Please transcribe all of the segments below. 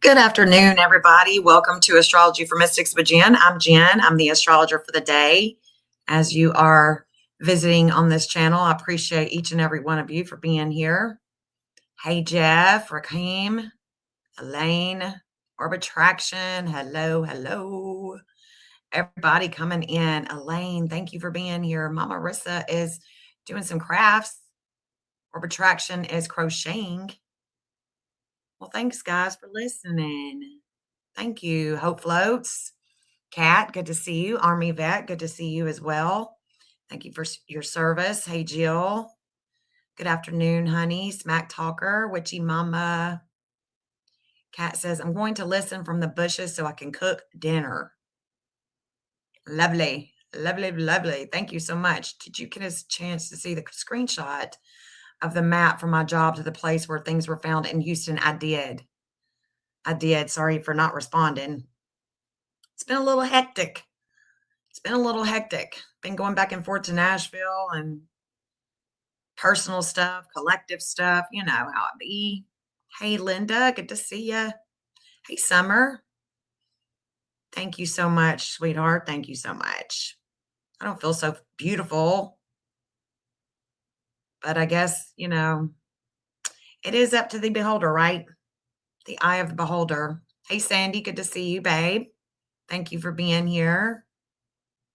Good afternoon, everybody. Welcome to Astrology for Mystics with Jen. I'm Jen. I'm the astrologer for the day. As you are visiting on this channel, I appreciate each and every one of you for being here. Hey, Jeff, Raheem, Elaine, Orbit Traction. Hello, hello. Everybody coming in. Elaine, thank you for being here. Mama Rissa is doing some crafts. Orbit Traction is crocheting. Well, thanks, guys, for listening. Thank you. Hope Floats. Kat, good to see you. Army Vet, good to see you as well. Thank you for your service. Hey, Jill. Good afternoon, honey. Smack Talker, Witchy Mama. Kat says, I'm going to listen from the bushes so I can cook dinner. Lovely. Lovely, lovely. Thank you so much. Did you get a chance to see the screenshot of the map from my job to the place where things were found in Houston? I did. Sorry for not responding. It's been a little hectic. Been going back and forth to Nashville and personal stuff, collective stuff. You know how it be. Hey, Linda, good to see you. Hey, Summer. Thank you so much, sweetheart. Thank you so much. I don't feel so beautiful, but I guess, it is up to the beholder, right? The eye of the beholder. Hey, Sandy, good to see you, babe. Thank you for being here.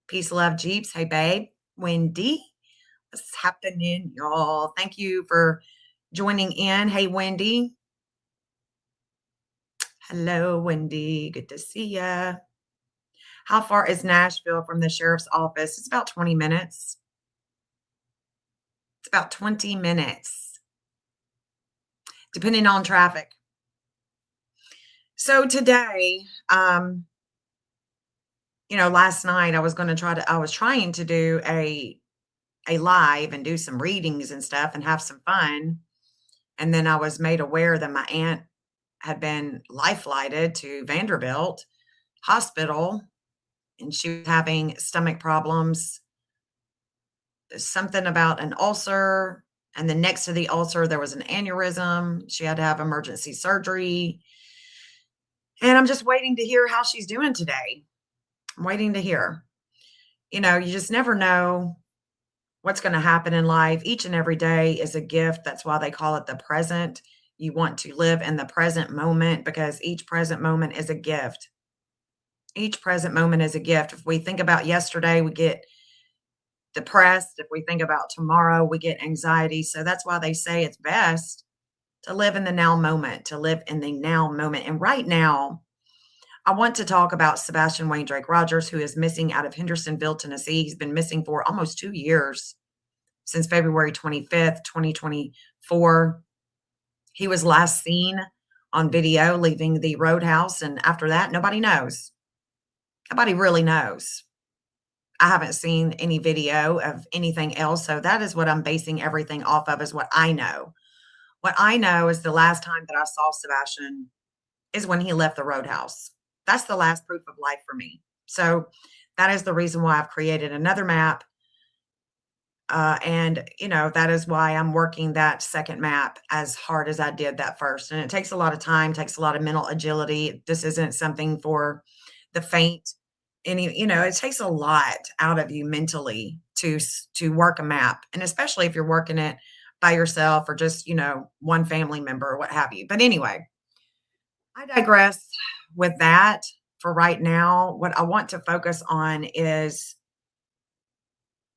Peace, love, Jeeps. Hey, babe. Wendy, what's happening, y'all? Thank you for joining in. Hey, Wendy. Hello, Wendy. Good to see ya. How far is Nashville from the sheriff's office? It's about 20 minutes. It's about 20 minutes, depending on traffic. So today, last night I was trying to do a live and do some readings and stuff and have some fun. And then I was made aware that my aunt had been life flighted to Vanderbilt Hospital, and she was having stomach problems. Something about an ulcer, and then next to the ulcer, there was an aneurysm. She had to have emergency surgery. And I'm just waiting to hear how she's doing today. I'm waiting to hear. You just never know what's going to happen in life. Each and every day is a gift. That's why they call it the present. You want to live in the present moment because each present moment is a gift. Each present moment is a gift. If we think about yesterday, we get depressed. If we think about tomorrow, we get anxiety. So that's why they say it's best to live in the now moment, And right now, I want to talk about Sebastian Wayne Drake Rogers, who is missing out of Hendersonville, Tennessee. He's been missing for almost 2 years, since February 25th, 2024. He was last seen on video leaving the roadhouse. And after that, nobody knows. Nobody really knows. I haven't seen any video of anything else. So that is what I'm basing everything off of, is what I know. What I know is the last time that I saw Sebastian is when he left the roadhouse. That's the last proof of life for me. So that is the reason why I've created another map. That is why I'm working that second map as hard as I did that first. And it takes a lot of time, takes a lot of mental agility. This isn't something for the faint. It takes a lot out of you mentally to work a map. And especially if you're working it by yourself or just, one family member or what have you. But anyway, I digress with that for right now. What I want to focus on is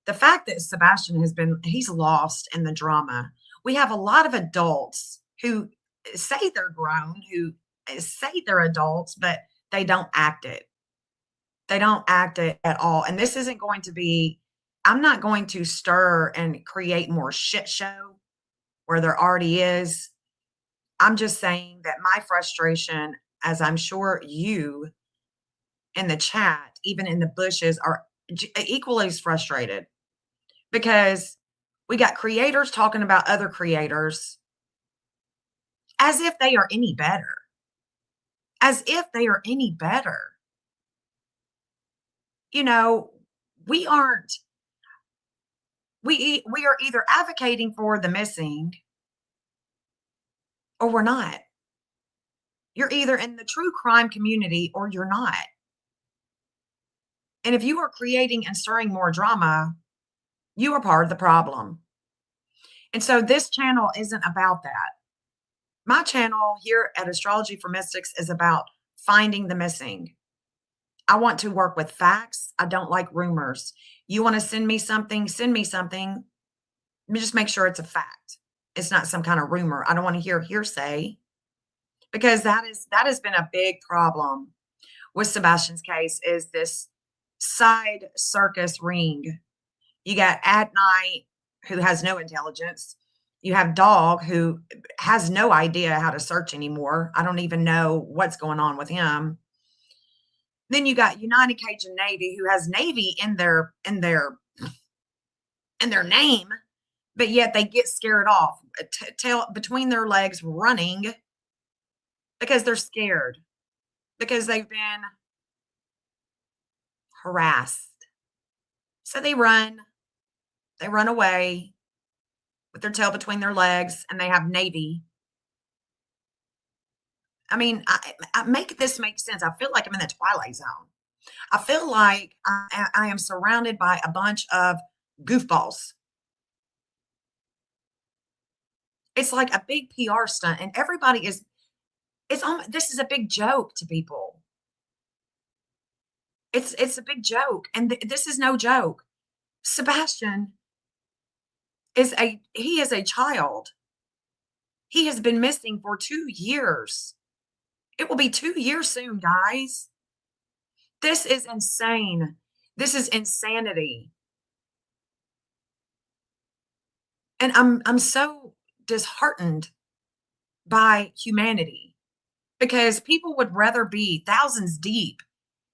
the fact that Sebastian he's lost in the drama. We have a lot of adults who say they're grown, who say they're adults, but they don't act it. They don't act it at all. And this isn't going to be, I'm not going to stir and create more shit show where there already is. I'm just saying that my frustration, as I'm sure you in the chat, even in the bushes, are equally as frustrated, because we got creators talking about other creators as if they are any better. As if they are any better. We aren't. We are either advocating for the missing or we're not. You're either in the true crime community or you're not. And if you are creating and stirring more drama, you are part of the problem. And so this channel isn't about that. My channel here at Astrology for Mystics is about finding the missing. I want to work with facts. I don't like rumors. You want to send me something, send me something. Just make sure it's a fact. It's not some kind of rumor. I don't want to hear hearsay because that has been a big problem with Sebastian's case is this side circus ring. You got at night who has no intelligence. You have dog who has no idea how to search anymore. I don't even know what's going on with him. Then you got United Cajun Navy who has Navy in their name, but yet they get scared off, tail between their legs running because they're scared, because they've been harassed. So they run away with their tail between their legs, and they have Navy. I mean, I make this make sense. I feel like I'm in the Twilight Zone. I feel like I am surrounded by a bunch of goofballs. It's like a big PR stunt, and everybody is it's this is a big joke to people. It's a big joke, and this is no joke. Sebastian he is a child. He has been missing for 2 years. It will be 2 years soon, guys. This is insane. This is insanity. And I'm so disheartened by humanity because people would rather be thousands deep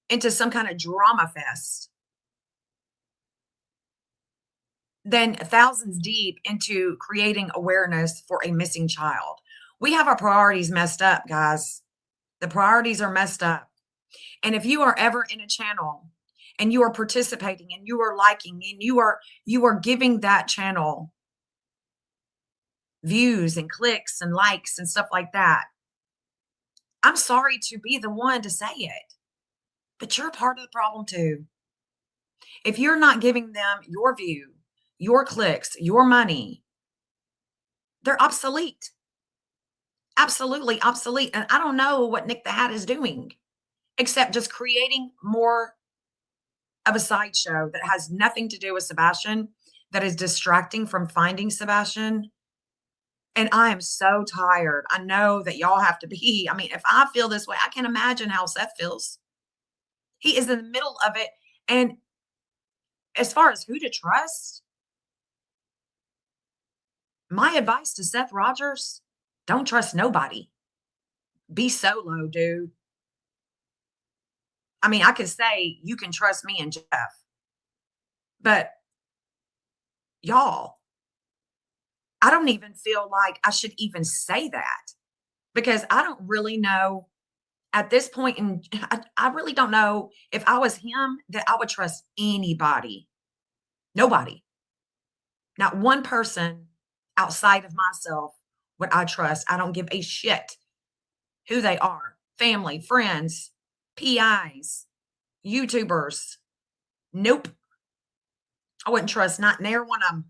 into some kind of drama fest than thousands deep into creating awareness for a missing child. We have our priorities messed up, guys. The priorities are messed up. And if you are ever in a channel and you are participating and you are liking and you are giving that channel views and clicks and likes and stuff like that, I'm sorry to be the one to say it, but you're part of the problem too. If you're not giving them your view, your clicks, your money, they're obsolete. Absolutely obsolete. And I don't know what Nick the Hat is doing except just creating more of a sideshow that has nothing to do with Sebastian, that is distracting from finding Sebastian. And I am so tired. I know that y'all have to be. I mean, if I feel this way, I can imagine how Seth feels. He is in the middle of it. And as far as who to trust, my advice to Seth Rogers, don't trust nobody. Be solo, dude. I mean, I could say you can trust me and Jeff, but y'all, I don't even feel like I should even say that because I don't really know at this point. And I really don't know if I was him that I would trust anybody. Nobody. Not one person outside of myself would I trust. I don't give a shit who they are. Family, friends, PIs, YouTubers. Nope. I wouldn't trust not near one of them.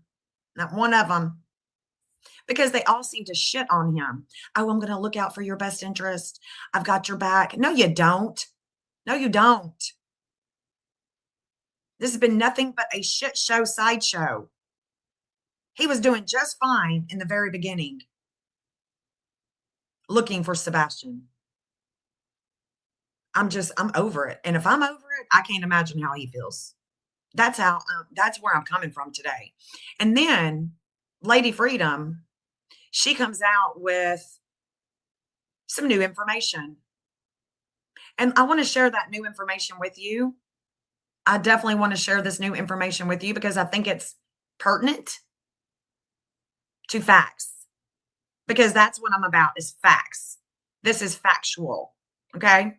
Not one of them. Because they all seem to shit on him. Oh, I'm going to look out for your best interest. I've got your back. No, you don't. No, you don't. This has been nothing but a shit show sideshow. He was doing just fine in the very beginning, looking for Sebastian. I'm over it. And if I'm over it, I can't imagine how he feels. That's where I'm coming from today. And then Lady Freedom, she comes out with some new information. And I want to share that new information with you. I definitely want to share this new information with you because I think it's pertinent to facts. Because that's what I'm about is facts. This is factual. Okay?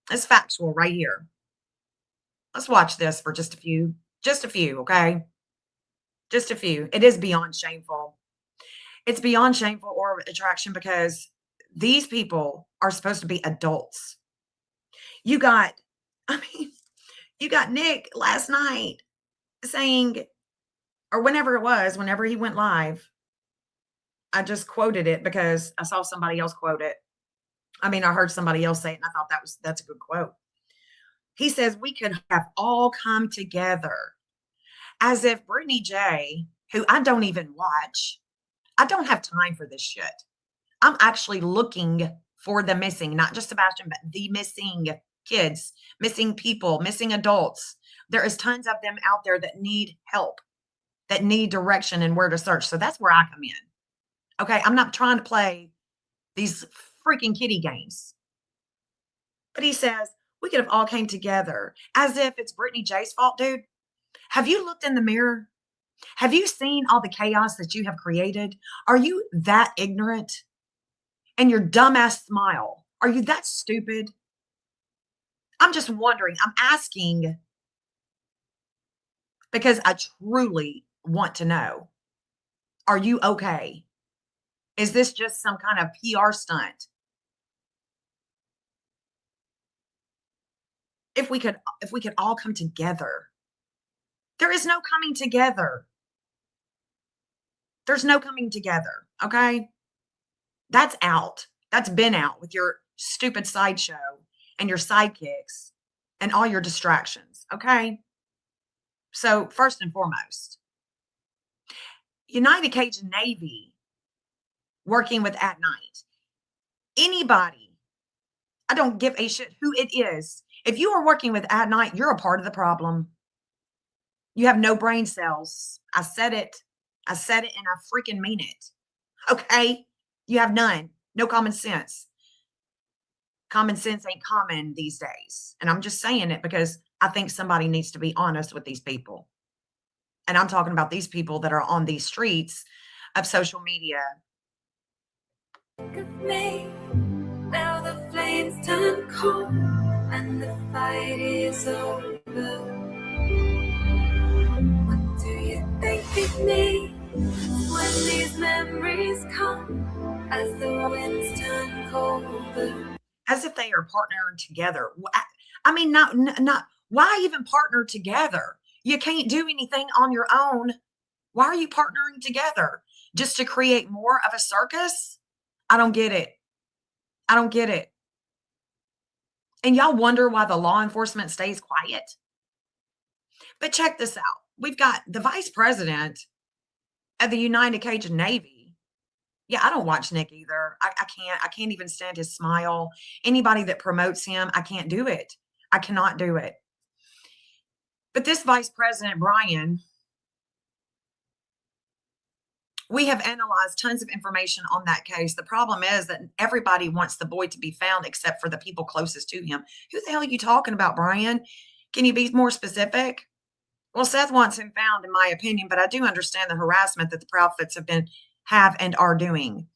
It's factual right here. Let's watch this for just a few, okay? Just a few. It is beyond shameful. It's beyond shameful or attraction because These people are supposed to be adults. You got, I mean, you got Nick last night saying, or whenever it was, whenever he went live, I just quoted it because I saw somebody else quote it. I mean, I heard somebody else say it and I thought that's a good quote. He says, we could have all come together, as if Brittany J, who I don't even watch, I don't have time for this shit. I'm actually looking for the missing, not just Sebastian, but the missing kids, missing people, missing adults. There is tons of them out there that need help, that need direction and where to search. So that's where I come in. Okay. I'm not trying to play these freaking kiddie games. But he says, we could have all came together, as if it's Brittany J's fault, dude. Have you looked in the mirror? Have you seen all the chaos that you have created? Are you that ignorant? And your dumbass smile, are you that stupid? I'm just wondering. I'm asking because I truly want to know. Are you okay? Is this just some kind of PR stunt? If we could all come together. There is no coming together. There's no coming together, okay? That's out. That's been out with your stupid sideshow and your sidekicks and all your distractions, okay? So, first and foremost, United Cajun Navy working with At Night. Anybody, I don't give a shit who it is. If you are working with At Night, you're a part of the problem. You have no brain cells. I said it. I said it and I freaking mean it. Okay? You have none. No common sense. Common sense ain't common these days. And I'm just saying it because I think somebody needs to be honest with these people. And I'm talking about these people that are on these streets of social media. Of me. Now the flames turn cold and the fight is over. What do you think of me when these memories come as the winds turn colder? As if they are partnering together. I mean, not why even partner together? You can't do anything on your own. Why are you partnering together? Just to create more of a circus? I don't get it. I don't get it. And y'all wonder why the law enforcement stays quiet? But check this out. We've got the vice president of the United Cajun Navy. Yeah, I don't watch Nick either. I can't even stand his smile. Anybody that promotes him, I can't do it. I cannot do it. But this vice president, Brian, we have analyzed tons of information on that case. The problem is that everybody wants the boy to be found except for the people closest to him. Who the hell are you talking about, Brian? Can you be more specific? Well, Seth wants him found, in my opinion, but I do understand the harassment that the Proudfoots have and are doing.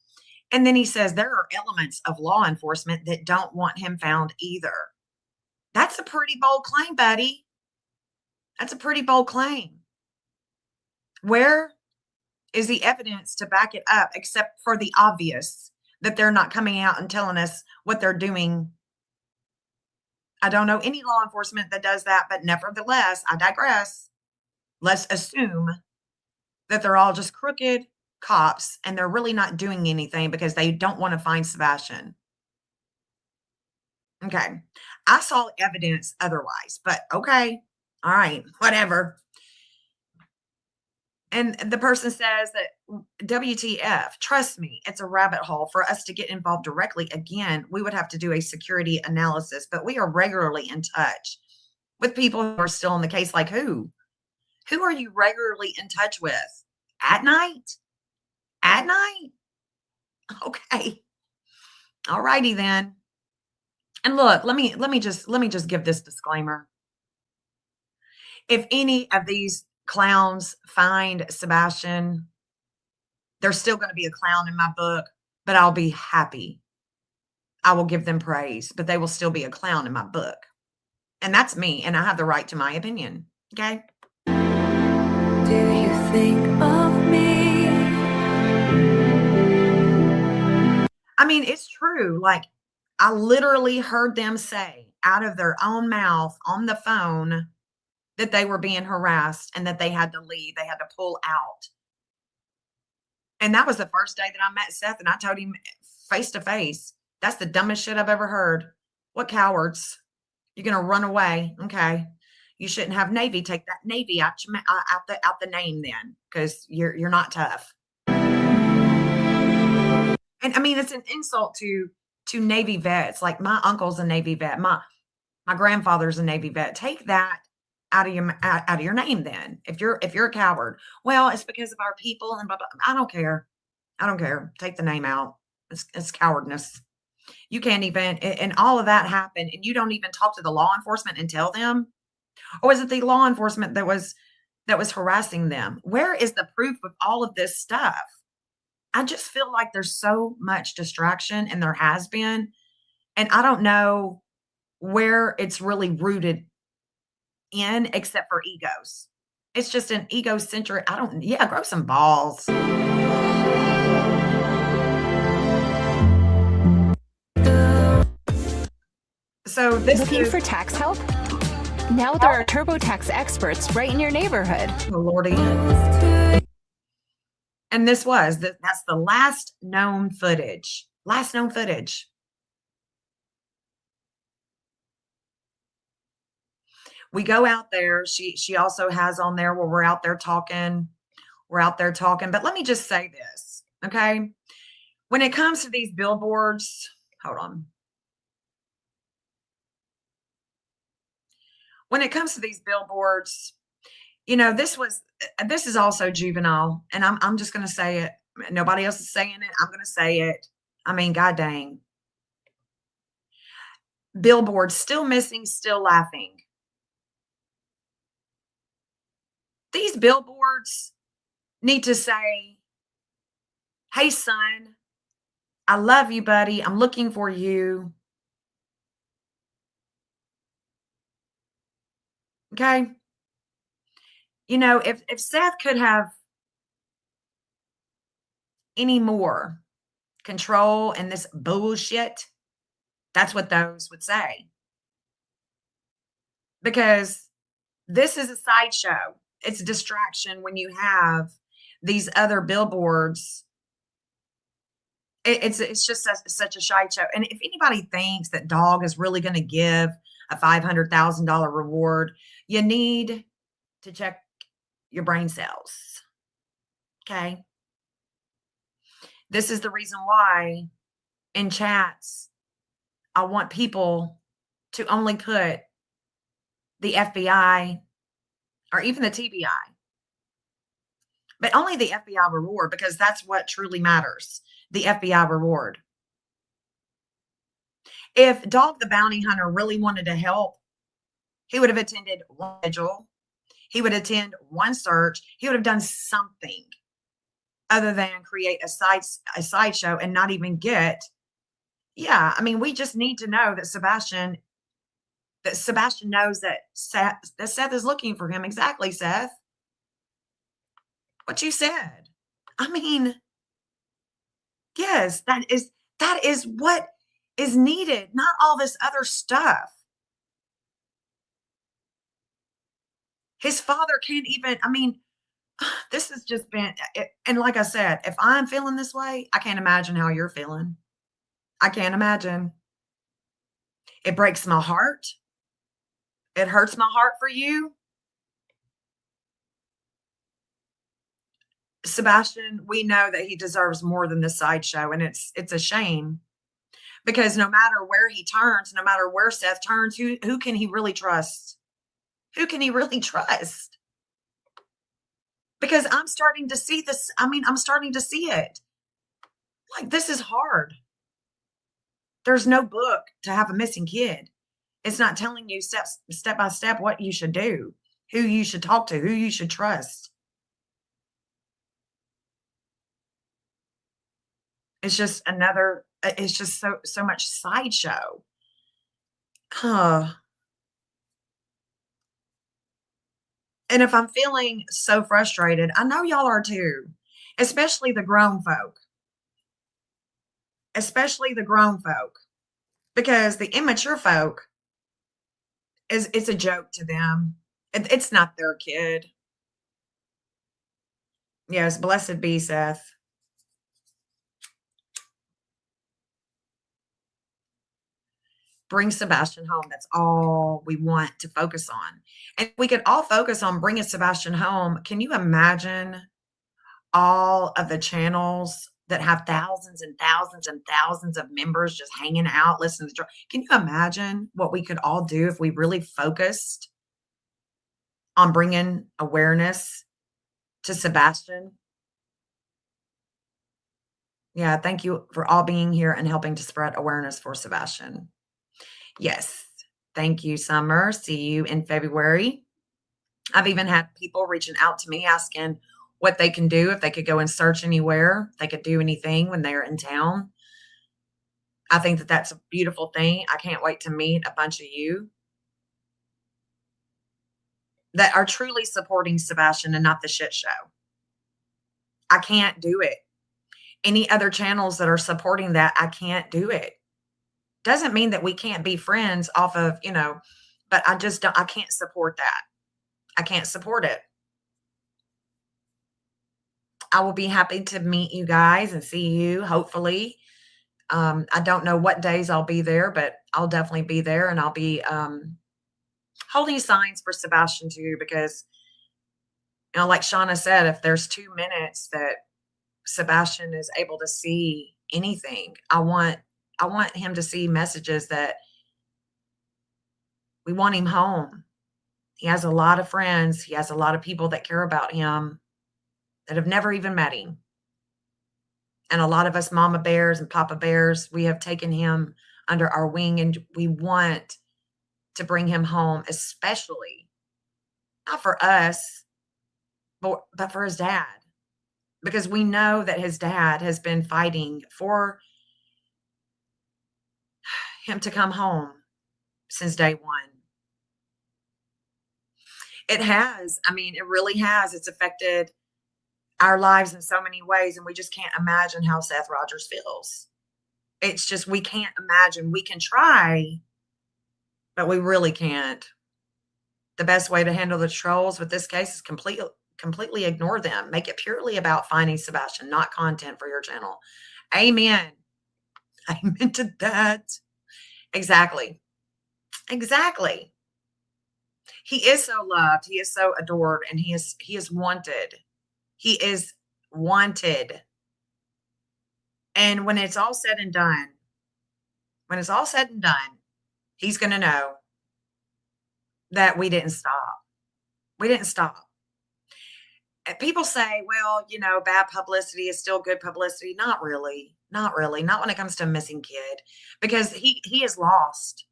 And then he says there are elements of law enforcement that don't want him found either. That's a pretty bold claim, buddy. That's a pretty bold claim. Where is the evidence to back it up, except for the obvious that they're not coming out and telling us what they're doing? I don't know any law enforcement that does that, but nevertheless, I digress. Let's assume that they're all just crooked cops and they're really not doing anything because they don't want to find Sebastian. Okay. I saw evidence otherwise, but okay. All right, whatever. And the person says that WTF, trust me, it's a rabbit hole. For us to get involved directly, again, we would have to do a security analysis, but we are regularly in touch with people who are still in the case. Like who? Who are you regularly in touch with? At Night? At Night? Okay. All righty then. And look, let me just give this disclaimer. If any of these clowns find Sebastian, there's still going to be a clown in my book, but I'll be happy. I will give them praise, but they will still be a clown in my book. And that's me, and I have the right to my opinion. Okay? Do you think of me? I mean, it's true. Like, I literally heard them say out of their own mouth on the phone that they were being harassed and that they had to leave. They had to pull out. And that was the first day that I met Seth, and I told him face to face, "That's the dumbest shit I've ever heard. What cowards? You're gonna run away. Okay. You shouldn't have Navy. Take that Navy out the name then, because you're not tough." And I mean, it's an insult to Navy vets. Like, my uncle's a Navy vet. My grandfather's a Navy vet. Take that out of your name then. If you're a coward. Well, it's because of our people and blah blah. I don't care. I don't care. Take the name out. It's cowardness. You can't even and all of that happened, and you don't even talk to the law enforcement and tell them? Or was it the law enforcement that was harassing them? Where is the proof of all of this stuff? I just feel like there's so much distraction, and there has been, and I don't know where it's really rooted in except for egos. It's just an egocentric, I don't, yeah, grow some balls. So this Looking is, for tax help? Now there are TurboTax experts right in your neighborhood. oh Lordy. And that's the last known footage. Last known footage. We go out there. She also has on there where we're out there talking. We're out there talking. But let me just say this, okay? When it comes to these billboards, hold on. When it comes to these billboards, this is also juvenile, and I'm just going to say it. Nobody else is saying it. I'm going to say it. I mean, god dang. Billboards, still missing, still laughing. These billboards need to say, "Hey son, I love you, buddy. I'm looking for you." Okay? If Seth could have any more control in this bullshit, that's what those would say. Because this is a sideshow. It's a distraction when you have these other billboards. It's just such a sideshow. And if anybody thinks that dog is really going to give a $500,000 reward, you need to check your brain cells. Okay. This is the reason why in chats, I want people to only put the FBI or even the TBI, but only the FBI reward, because that's what truly matters. The FBI reward. If Dog the Bounty Hunter really wanted to help, he would have attended one vigil. He would attend one search. He would have done something other than create a sideshow and not even get. Yeah, I mean, we just need to know that Sebastian knows that Seth is looking for him. Exactly, Seth. What you said. I mean, yes, that is what is needed, not all this other stuff. His father can't even, I mean, this has just been, and like I said, if I'm feeling this way, I can't imagine how you're feeling. I can't imagine. It breaks my heart. It hurts my heart for you. Sebastian, we know that he deserves more than this sideshow, and it's a shame, because no matter where he turns, no matter where Seth turns, who can he really trust? Who can he really trust? Because I'm starting to see this. I mean, I'm starting to see it. Like, this is hard. There's no book to have a missing kid. It's not telling you step by step what you should do, who you should talk to, who you should trust. It's just it's just so much sideshow. Huh. And if I'm feeling so frustrated, I know y'all are too, especially the grown folk. especially the grown folk, because the immature folk it's a joke to them. It's not their kid. Yes, blessed be Seth. Bring Sebastian home. That's all we want to focus on. And we could all focus on bringing Sebastian home. Can you imagine all of the channels that have thousands and thousands and thousands of members just hanging out, listening to? Can you imagine what we could all do if we really focused on bringing awareness to Sebastian? Yeah, thank you for all being here and helping to spread awareness for Sebastian. Yes. Thank you, Summer. See you in February. I've even had people reaching out to me asking what they can do, if they could go and search anywhere, if they could do anything when they're in town. I think that that's a beautiful thing. I can't wait to meet a bunch of you that are truly supporting Sebastian and not the shit show. I can't do it. Any other channels that are supporting that, I can't do it. Doesn't mean that we can't be friends off of, but I just don't, I can't support that. I can't support it. I will be happy to meet you guys and see you, hopefully. I don't know what days I'll be there, but I'll definitely be there, and I'll be holding signs for Sebastian too, because, like Shauna said, if there's 2 minutes that Sebastian is able to see anything, I want him to see messages that we want him home. He has a lot of friends. He has a lot of people that care about him that have never even met him. And a lot of us mama bears and papa bears, we have taken him under our wing, and we want to bring him home, especially not for us, but for his dad, because we know that his dad has been fighting for him to come home since day one. It has. I mean, it really has. It's affected our lives in so many ways, and we just can't imagine how Seth Rogers feels. It's just, we can't imagine. We can try, but we really can't. The best way to handle the trolls with this case is completely ignore them. Make it purely about finding Sebastian, not content for your channel. Amen. Amen to that. Exactly. Exactly. He is so loved. He is so adored, and he is wanted. He is wanted. And when it's all said and done, he's going to know that we didn't stop. We didn't stop. And people say, well, bad publicity is still good publicity. Not really. Not really. Not when it comes to a missing kid, because he is lost.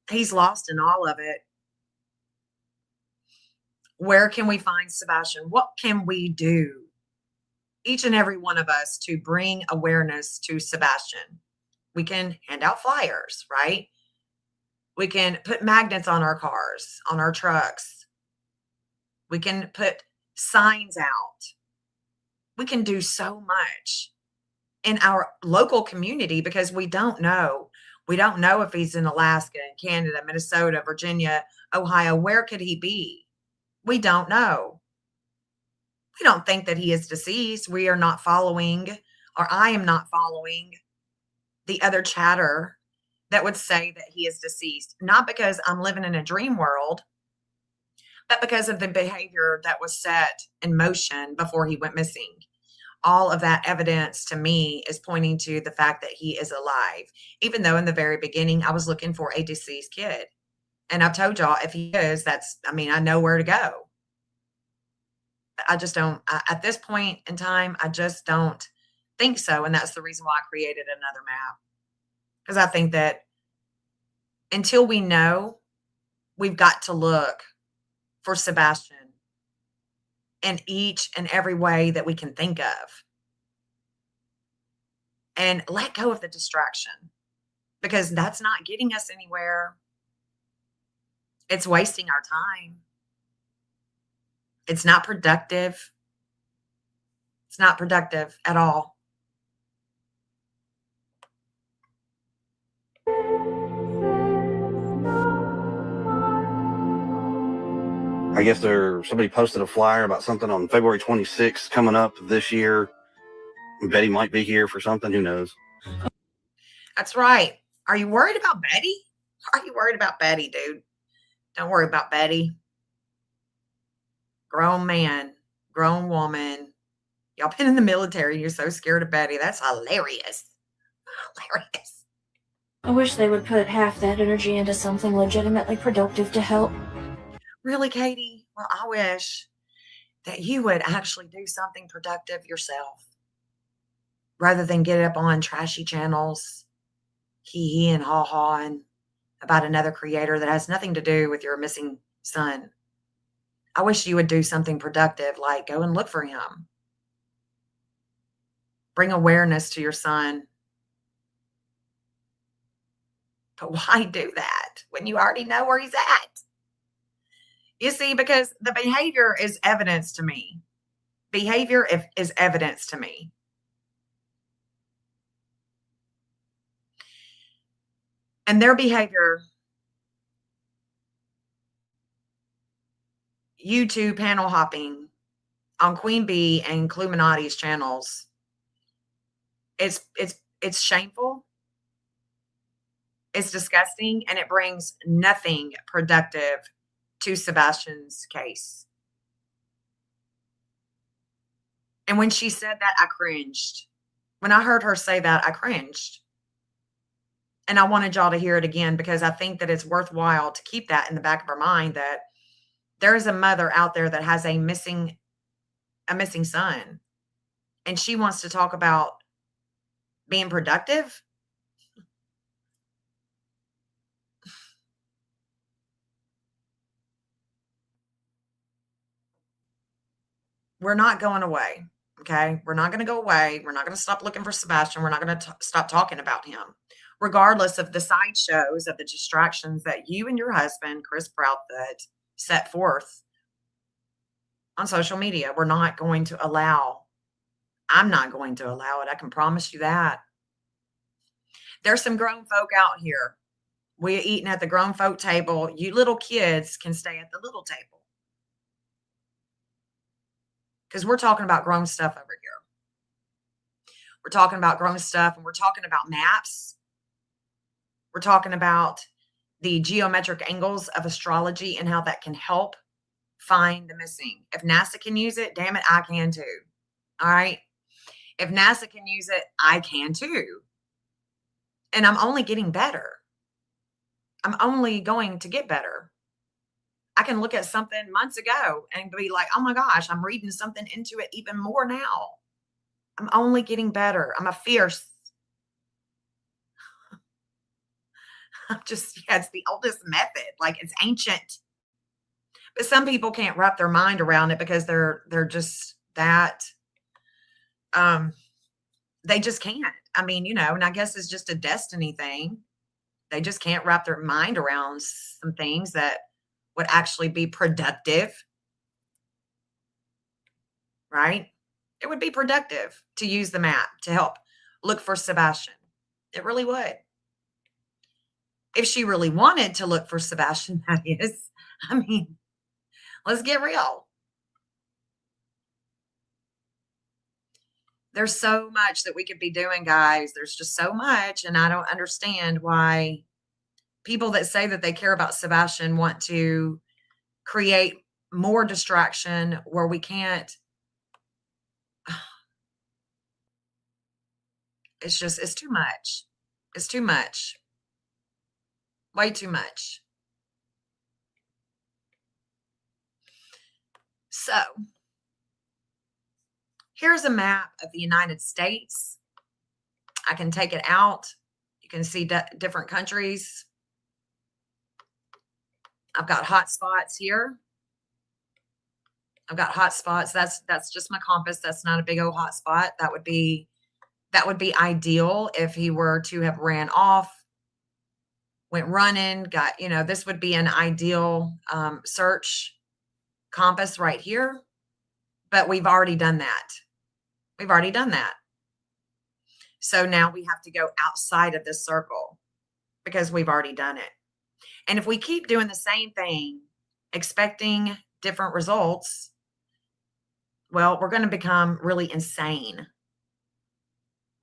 He's lost in all of it. Where can we find Sebastian? What can we do, each and every one of us, to bring awareness to Sebastian? We can hand out flyers, right? We can put magnets on our cars, on our trucks. We can put signs out. We can do so much in our local community, because we don't know. We don't know if he's in Alaska, Canada, Minnesota, Virginia, Ohio. Where could he be? We don't know. We don't think that he is deceased. We are not following, or I am not following, the other chatter that would say that he is deceased. Not because I'm living in a dream world, but because of the behavior that was set in motion before he went missing. All of that evidence to me is pointing to the fact that he is alive, even though in the very beginning I was looking for a deceased kid. And I've told y'all, if he is, I know where to go. I just don't, at this point in time, I just don't think so. And that's the reason why I created another map. Because I think that until we know, we've got to look for Sebastian in each and every way that we can think of. And let go of the distraction, because that's not getting us anywhere. It's wasting our time. It's not productive. It's not productive at all. I guess somebody posted a flyer about something on February 26th coming up this year. Betty might be here for something. Who knows? That's right. Are you worried about Betty? Are you worried about Betty, dude? Don't worry about Betty. Grown man, grown woman. Y'all been in the military. You're so scared of Betty. That's hilarious. Hilarious. I wish they would put half that energy into something legitimately productive to help. Really, Katie? Well, I wish that you would actually do something productive yourself rather than get up on trashy channels, hee and haw and about another creator that has nothing to do with your missing son. I wish you would do something productive, like go and look for him. Bring awareness to your son. But why do that when you already know where he's at? You see, because the behavior is evidence to me. Behavior is evidence to me. And their behavior, YouTube panel hopping on Queen Bee and Cluminati's channels, it's shameful. It's disgusting, and it brings nothing productive to Sebastian's case. And when she said that, I cringed. When I heard her say that, I cringed. And I wanted y'all to hear it again because I think that it's worthwhile to keep that in the back of our mind, that there is a mother out there that has a missing son, and she wants to talk about being productive. We're not going away. Okay. We're not going to go away. We're not going to stop looking for Sebastian. We're not going to stop talking about him, regardless of the sideshows of the distractions that you and your husband, Chris Proudfoot, set forth on social media. We're not going to allow, I'm not going to allow it. I can promise you that. There's some grown folk out here. We're eating at the grown folk table. You little kids can stay at the little table. Because we're talking about grown stuff over here. We're talking about grown stuff, and we're talking about maps. We're talking about the geometric angles of astrology and how that can help find the missing. If NASA can use it, damn it, I can too. All right. If NASA can use it, I can too. And I'm only getting better. I'm only going to get better. I can look at something months ago and be like, oh my gosh, I'm reading something into it even more now. I'm only getting better. I'm a fierce. I'm just, yeah, it's the oldest method. Like, it's ancient. But some people can't wrap their mind around it because they're just that, they just can't. I mean, you know, and I guess it's just a destiny thing. They just can't wrap their mind around some things that would actually be productive, right? It would be productive to use the map to help look for Sebastian. It really would. If she really wanted to look for Sebastian, that is. I mean, let's get real. There's so much that we could be doing, guys. There's just so much, and I don't understand why people that say that they care about Sebastian want to create more distraction where we can't. It's just, it's too much. It's too much. Way too much. So, here's a map of the United States. I can take it out. You can see different countries. I've got hot spots here. I've got hot spots. That's just my compass. That's not a big old hot spot. That would be ideal if he were to have ran off, went running, got, you know, this would be an ideal search compass right here. But we've already done that. We've already done that. So now we have to go outside of this circle because we've already done it. And if we keep doing the same thing, expecting different results, well, we're going to become really insane.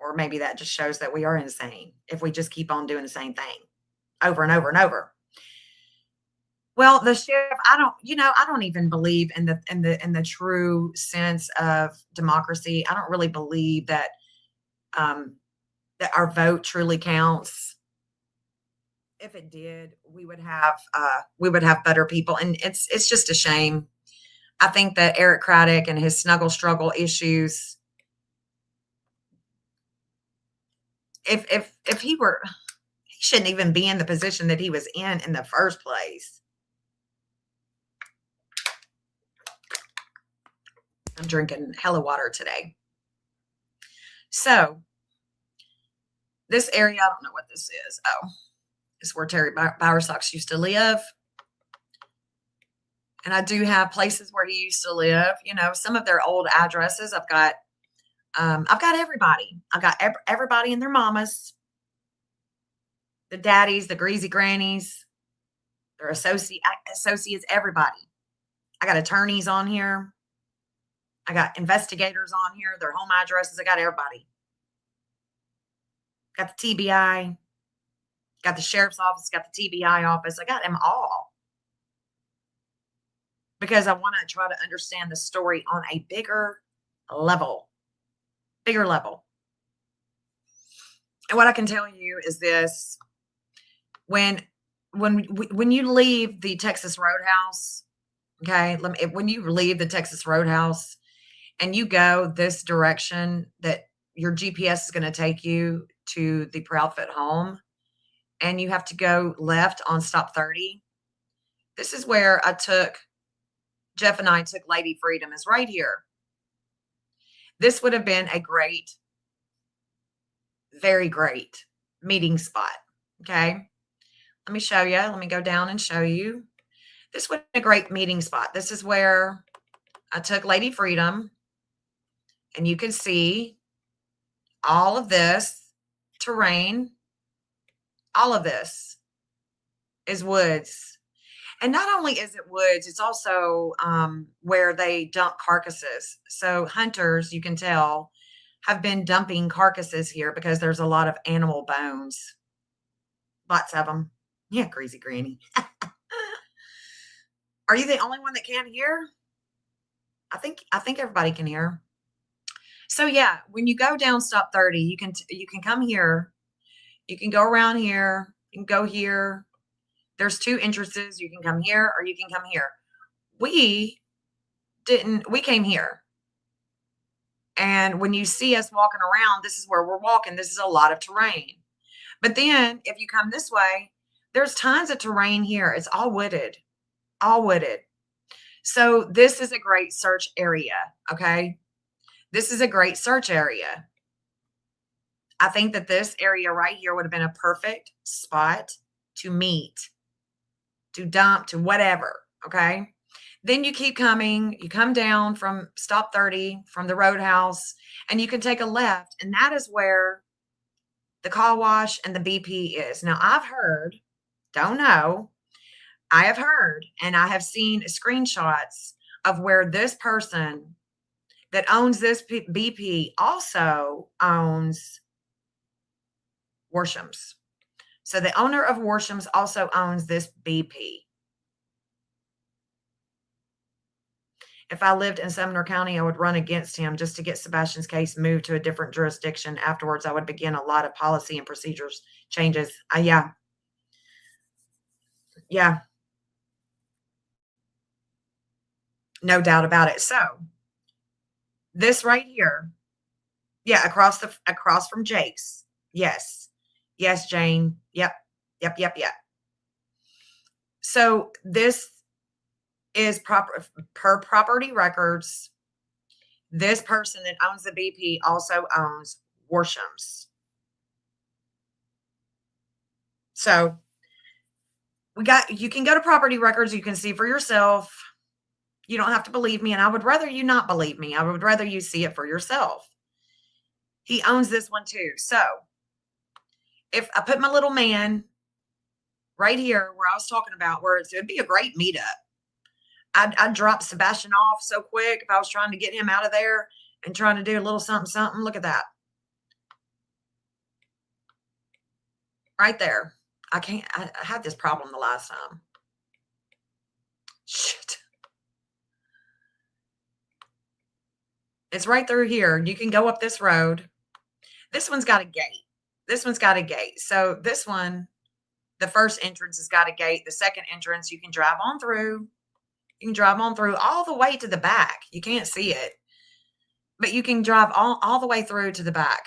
Or maybe that just shows that we are insane if we just keep on doing the same thing over and over and over. Well, the sheriff, I don't even believe in the true sense of democracy. I don't really believe that that our vote truly counts. If it did, we would have better people, and it's just a shame. I think that Eric Craddock and his snuggle struggle issues, if he shouldn't even be in the position that he was in the first place. I'm drinking hella water today. So this area, I don't know what this is. Oh, this is where Terry Bowersox used to live. And I do have places where he used to live. You know, some of their old addresses. I've got everybody. I've got everybody and their mamas, the daddies, the greasy grannies, their associates, everybody. I got attorneys on here. I got investigators on here, their home addresses. I got everybody. Got the TBI, got the sheriff's office, got the TBI office. I got them all. Because I want to try to understand the story on a bigger level. And what I can tell you is this. When you leave the Texas Roadhouse, okay, when you leave the Texas Roadhouse and you go this direction, that your GPS is going to take you to the Proudfoot home, and you have to go left on stop 30. This is where Jeff and I took Lady Freedom, is right here. This would have been a great, very great meeting spot. Okay. Let me show you. Let me go down and show you. This would be a great meeting spot. This is where I took Lady Freedom, and you can see all of this terrain. All of this is woods. And not only is it woods, it's also where they dump carcasses. So hunters, you can tell, have been dumping carcasses here because there's a lot of animal bones. Lots of them. Yeah, crazy granny. Are you the only one that can't hear? I think everybody can hear. So yeah, when you go down stop 30, you can come here. You can go around here. You can go here. There's two entrances. You can come here or you can come here. We came here. And when you see us walking around, this is where we're walking. This is a lot of terrain. But then if you come this way, there's tons of terrain here. It's all wooded. So this is a great search area. Okay. This is a great search area. I think that this area right here would have been a perfect spot to meet, to dump, to whatever. Okay. Then you keep coming, you come down from stop 30 from the roadhouse, and you can take a left. And that is where the car wash and the BP is. Now I've heard, don't know, I have heard, and I have seen screenshots of where this person that owns this BP also owns Worshams. So the owner of Worshams also owns this BP. If I lived in Sumner County, I would run against him just to get Sebastian's case moved to a different jurisdiction. Afterwards, I would begin a lot of policy and procedures changes. Yeah. No doubt about it. So this right here, yeah, across from Jake's. Yes, Jane. Yep. So this is proper per property records. This person that owns the BP also owns Worshams. So you can go to property records. You can see for yourself. You don't have to believe me. And I would rather you not believe me. I would rather you see it for yourself. He owns this one too. So if I put my little man right here where I was talking about, where it would be a great meetup. I'd drop Sebastian off so quick if I was trying to get him out of there and trying to do a little something, something. Look at that. Right there. I had this problem the last time. Shit. It's right through here. You can go up this road. This one's got a gate. This one's got a gate. So this one, the first entrance has got a gate. The second entrance, you can drive on through. You can drive on through all the way to the back. You can't see it, but you can drive all the way through to the back.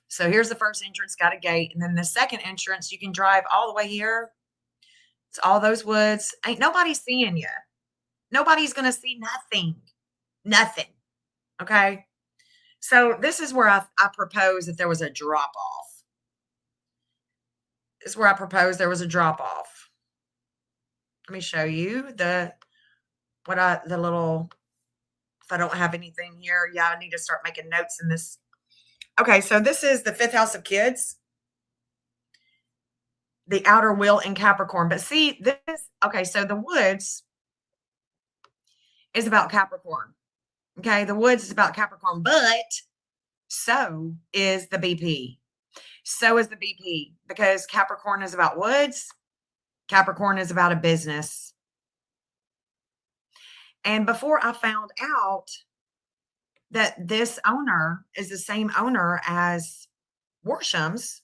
So here's the first entrance, got a gate. And then the second entrance, you can drive all the way here. It's all those woods. Ain't nobody seeing you. Nobody's going to see nothing. Nothing. Okay. So this is where I propose that there was a drop off. This is where I propose there was a drop off. Let me show you the little, if I don't have anything here. Yeah, I need to start making notes in this. Okay, so this is the 5th house of kids, the outer wheel in Capricorn. But see, okay, so the woods is about Capricorn. Okay, the woods is about Capricorn, but so is the BP. So is the BP, because Capricorn is about woods. Capricorn is about a business. And before I found out that this owner is the same owner as Worsham's,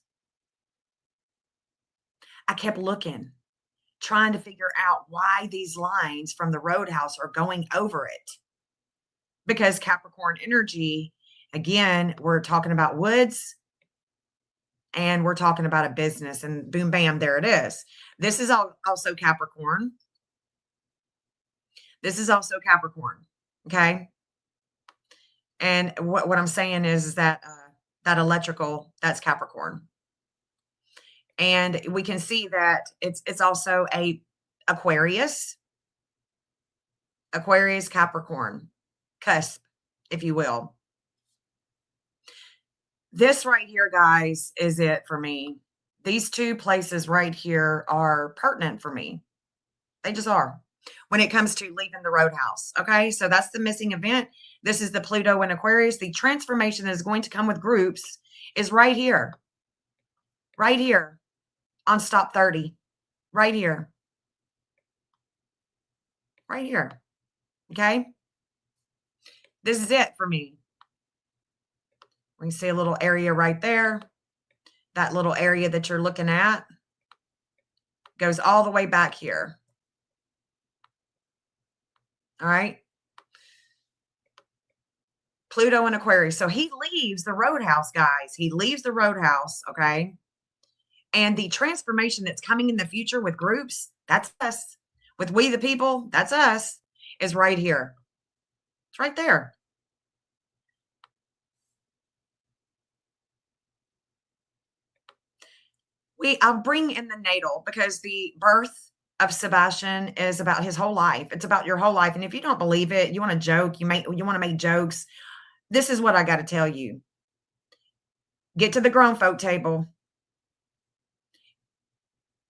I kept looking, trying to figure out why these lines from the roadhouse are going over it. Because Capricorn energy, again, we're talking about woods and we're talking about a business, and boom, bam, there it is. This is also Capricorn. This is also Capricorn. Okay. And what I'm saying is that that electrical, that's Capricorn. And we can see that it's also a Aquarius, Capricorn, cusp, if you will. This right here, guys, is it for me. These two places right here are pertinent for me. They just are when it comes to leaving the roadhouse. Okay, so that's the missing event. This is the Pluto in Aquarius. The transformation that is going to come with groups is right here on stop 30, right here. Okay, this is it for me. We can see a little area right there. That little area that you're looking at goes all the way back here. All right. Pluto and Aquarius. So he leaves the roadhouse, guys. He leaves the roadhouse, okay? And the transformation that's coming in the future with groups, that's us. With we the people, that's us, is right here. It's right there. I'll bring in the natal, because the birth of Sebastian is about his whole life. It's about your whole life. And if you don't believe it, you want to joke, you want to make jokes. This is what I got to tell you. Get to the grown folk table.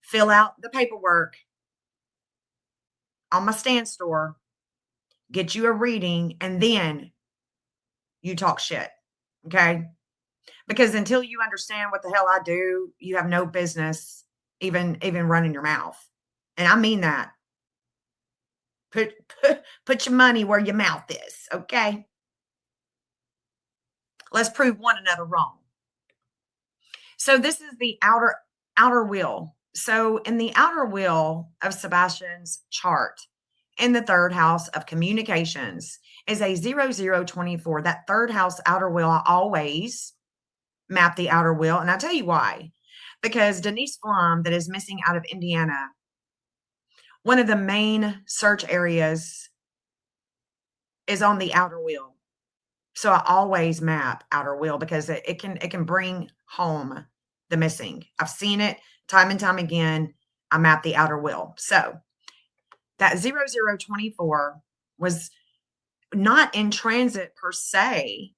Fill out the paperwork on my stand store. Get you a reading, and then you talk shit. Okay? Because until you understand what the hell I do, you have no business even running your mouth. And I mean that. Put your money where your mouth is, okay? Let's prove one another wrong. So this is the outer wheel. So in the outer wheel of Sebastian's chart, in the 3rd house of communications, is a 0024. That 3rd house outer wheel, I always map the outer wheel. And I'll tell you why. Because Denise Flum, that is missing out of Indiana, one of the main search areas is on the outer wheel. So I always map outer wheel, because it can bring home the missing. I've seen it time and time again. I map the outer wheel. So that 0024 was not in transit per se.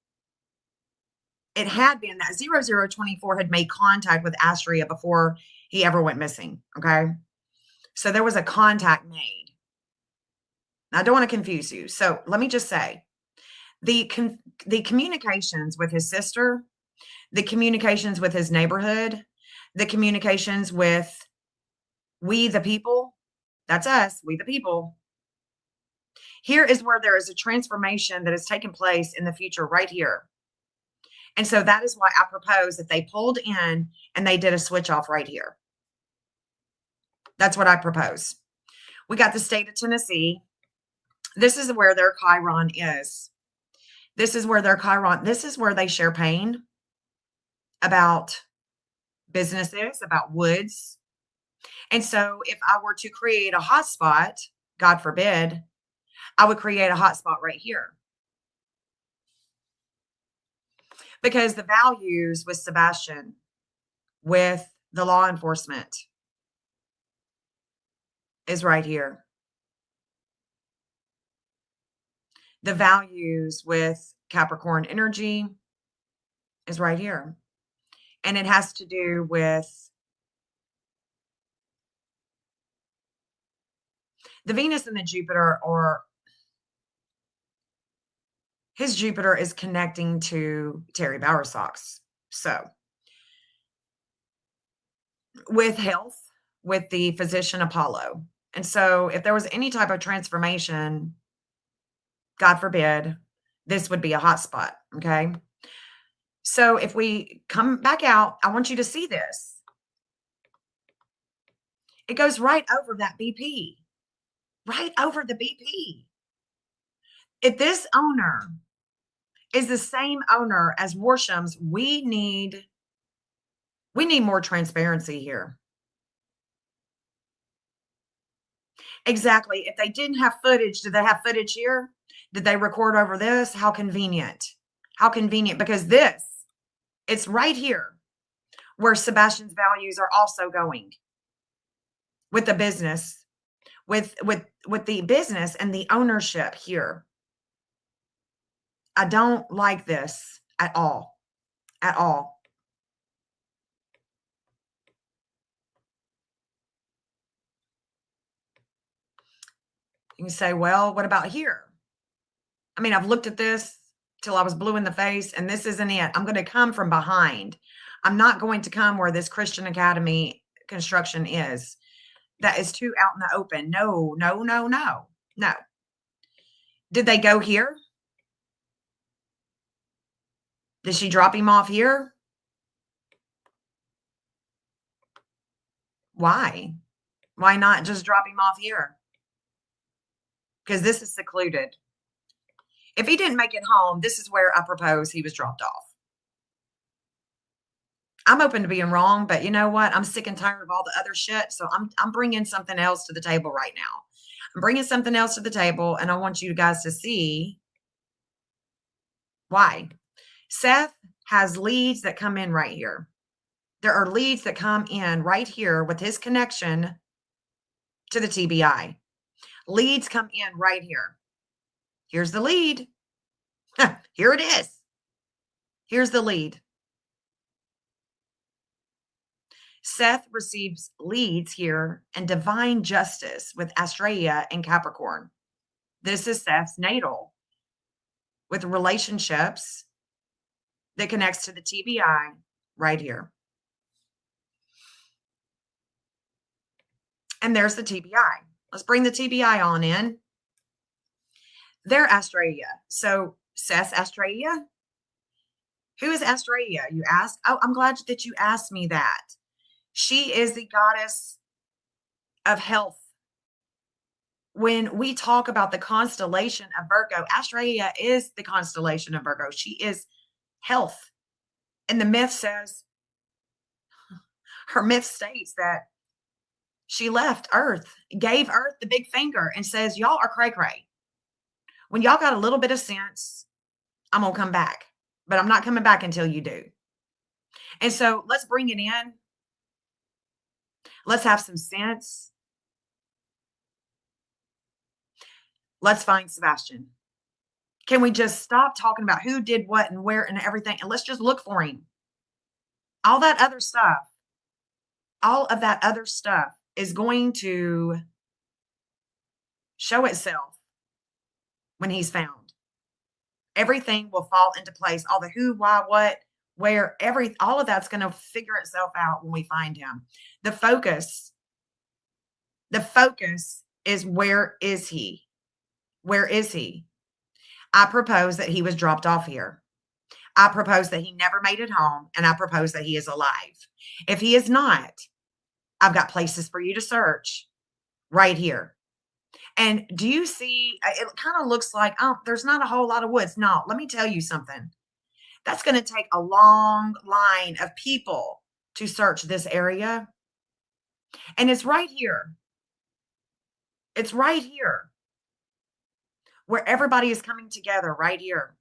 It had been that 0024 had made contact with Astria before he ever went missing. Okay. So there was a contact made. Now, I don't want to confuse you. So let me just say the communications with his sister, the communications with his neighborhood, the communications with we the people, that's us, we the people. Here is where there is a transformation that has taken place in the future right here. And so that is why I propose that they pulled in and they did a switch off right here. That's what I propose. We got the state of Tennessee. This is where their Chiron is. This is where their Chiron, this is where they share pain about businesses, about woods. And so if I were to create a hotspot, God forbid, I would create a hotspot right here. Because the values with Sebastian, with the law enforcement, is right here. The values with Capricorn energy is right here. And it has to do with the Venus and the Jupiter, or his Jupiter is connecting to Terry Bowersox. So with health, with the physician Apollo. And so if there was any type of transformation, God forbid, this would be a hot spot. Okay. So if we come back out, I want you to see this. It goes right over that BP, right over the BP. If this owner is the same owner as Warsham's, we need more transparency here. Exactly. If they didn't have footage, did they have footage here? Did they record over this? How convenient. How convenient, because this, it's right here where Sebastian's values are also going with the business, with the business and the ownership here. I don't like this at all, at all. You can say, well, what about here? I mean, I've looked at this till I was blue in the face, and this isn't it. I'm going to come from behind. I'm not going to come where this Christian Academy construction is. That is too out in the open. No, no, no, no, no. Did they go here? Did she drop him off here? Why? Why not just drop him off here? Because this is secluded. If he didn't make it home, this is where I propose he was dropped off. I'm open to being wrong, but you know what? I'm sick and tired of all the other shit. So I'm bringing something else to the table right now. I'm bringing something else to the table, and I want you guys to see why. Seth has leads that come in right here. There are leads that come in right here with his connection to the TBI. Leads come in right here. Here's the lead. Here it is. Here's the lead. Seth receives leads here and divine justice with Astraea and Capricorn. This is Seth's natal with relationships that connects to the TBI right here. And there's the TBI. Let's bring the TBI on in. They're Astraea. So Seth's Astraea. Who is Astraea, you ask? Oh, I'm glad that you asked me that. She is the goddess of health. When we talk about the constellation of Virgo, Astraea is the constellation of Virgo. She is health. And the myth says, her myth states that she left Earth, gave Earth the big finger and says, y'all are cray-cray. When y'all got a little bit of sense, I'm going to come back. But I'm not coming back until you do. And so let's bring it in. Let's have some sense. Let's find Sebastian. Can we just stop talking about who did what and where and everything, and let's just look for him? All that other stuff, all of that other stuff is going to show itself when he's found. Everything will fall into place. All the who, why, what, where, all of that's going to figure itself out when we find him. The focus is, where is he? Where is he? I propose that he was dropped off here. I propose that he never made it home, and I propose that he is alive. If he is not, I've got places for you to search right here. And do you see, it kind of looks like, oh, there's not a whole lot of woods. No, let me tell you something. That's going to take a long line of people to search this area. And it's right here. It's right here where everybody is coming together right here.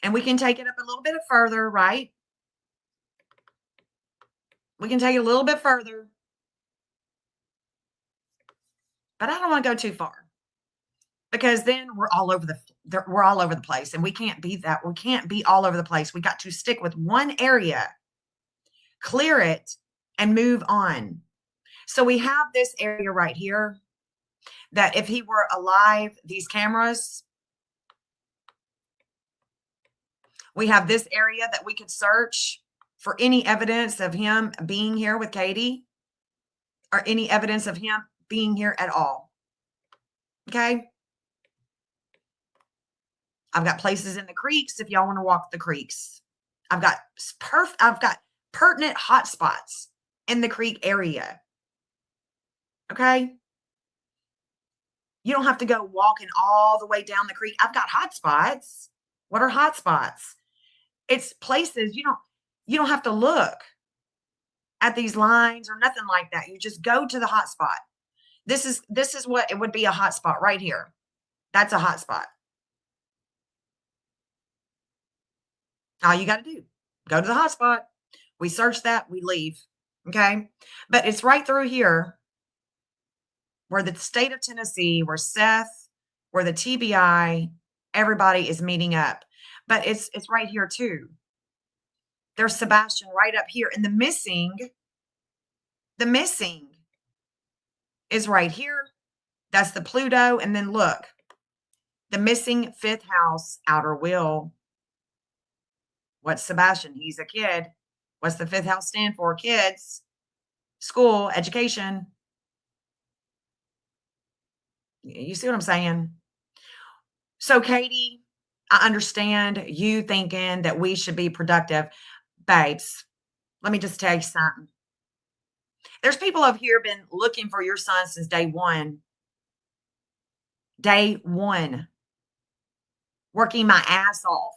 And we can take it up a little bit further, right? We can take it a little bit further. But I don't want to go too far, because then we're all over the place, and we can't be that. We can't be all over the place. We got to stick with one area, clear it, and move on. So we have this area right here that if he were alive, these cameras, we have this area that we could search for any evidence of him being here with Katie, or any evidence of him being here at all. Okay. I've got places in the creeks if y'all want to walk the creeks. I've got pertinent hotspots in the creek area. Okay. You don't have to go walking all the way down the creek. I've got hotspots. What are hotspots? It's places you don't have to look at these lines or nothing like that. You just go to the hotspot. This is what it would be, a hotspot right here. That's a hotspot. All you got to do, go to the hotspot. We search that, we leave. Okay. But it's right through here where the state of Tennessee, where Seth, where the TBI, everybody is meeting up. But it's right here too. There's Sebastian right up here. And the missing is right here. That's the Pluto. And then look, the missing 5th house, outer will. What's Sebastian? He's a kid. What's the 5th house stand for? Kids, school, education. You see what I'm saying? So Katie, I understand you thinking that we should be productive. Babes, let me just tell you something. There's people up here been looking for your son since day one. Day one. Working my ass off.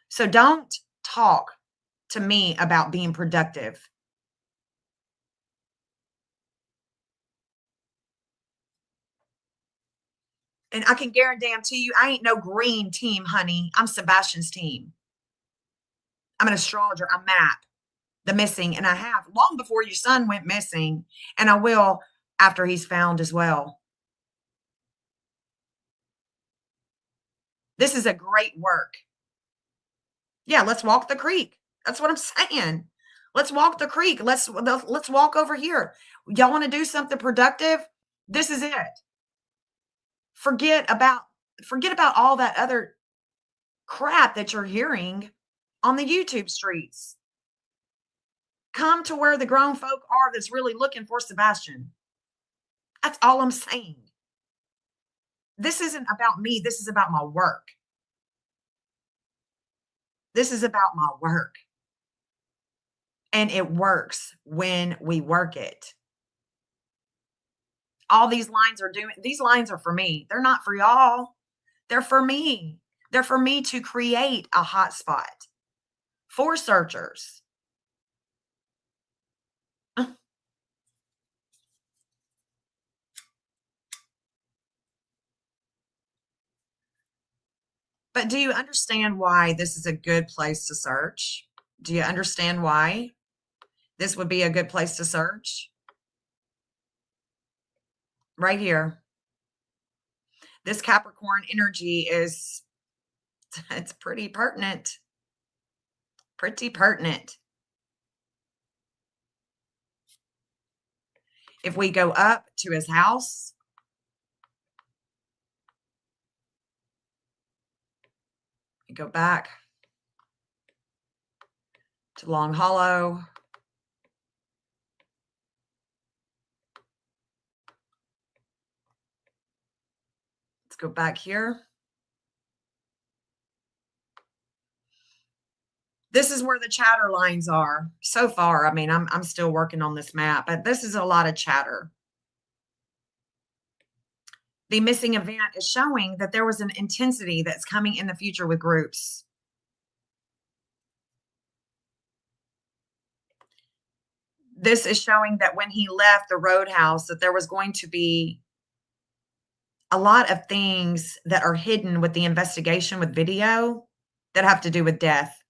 So don't talk to me about being productive. And I can guarantee you, I ain't no green team, honey. I'm Sebastian's team. I'm an astrologer. I map the missing, and I have long before your son went missing, and I will after he's found as well. This is a great work. Yeah, let's walk the creek. That's what I'm saying. Let's walk the creek. Let's walk over here. Y'all want to do something productive? This is it. Forget about all that other crap that you're hearing on the YouTube streets. Come to where the grown folk are that's really looking for Sebastian. That's all I'm saying. This isn't about me. This is about my work. This is about my work. And it works when we work it. All these lines are for me. They're not for y'all. They're for me. They're for me to create a hotspot for searchers. But do you understand why this is a good place to search? Do you understand why this would be a good place to search? Right here. This Capricorn energy it's pretty pertinent. Pretty pertinent. If we go up to his house, we go back to Long Hollow. Let's go back here. This is where the chatter lines are. So far, I mean, I'm still working on this map, but this is a lot of chatter. The missing event is showing that there was an intensity that's coming in the future with groups. This is showing that when he left the roadhouse, that there was going to be a lot of things that are hidden with the investigation with video that have to do with death,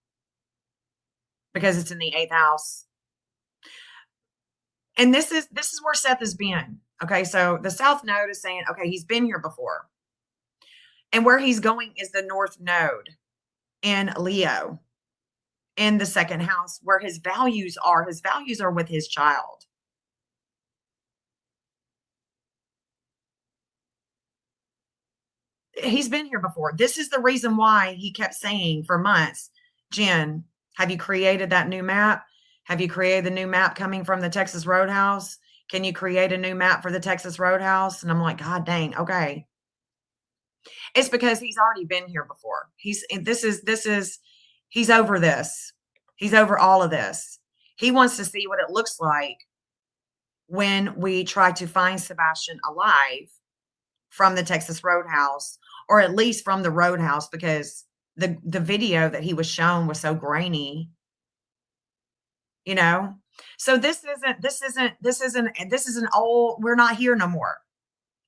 because it's in the 8th house. And this is where Seth has been. Okay, so the South Node is saying, okay, he's been here before. And where he's going is the North Node in Leo, in the 2nd house, where his values are. His values are with his child. He's been here before. This is the reason why he kept saying for months, Jen, have you created that new map? Have you created the new map coming from the Texas Roadhouse? Can you create a new map for the Texas Roadhouse? And I'm like, God dang, okay. It's because he's already been here before. He's over this. He's over all of this. He wants to see what it looks like when we try to find Sebastian alive from the Texas Roadhouse, or at least from the Roadhouse, because the video that he was shown was so grainy, you know? So this isn't old. We're not here no more.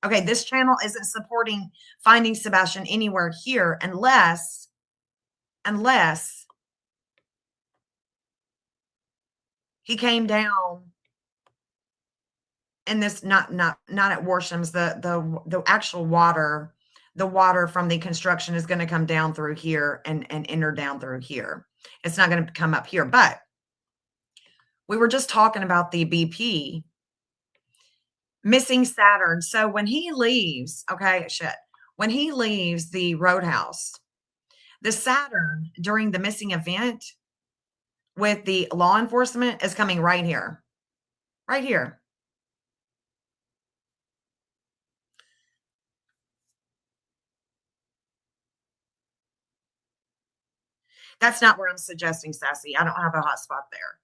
Okay. This channel isn't supporting finding Sebastian anywhere here unless he came down in this, not at Warsham's, the actual water, the water from the construction is going to come down through here and enter down through here. It's not going to come up here, but we were just talking about the BP missing Saturn. So when he leaves, when he leaves the Roadhouse, the Saturn during the missing event with the law enforcement is coming right here, right here. That's not where I'm suggesting, Sassy. I don't have a hot spot there.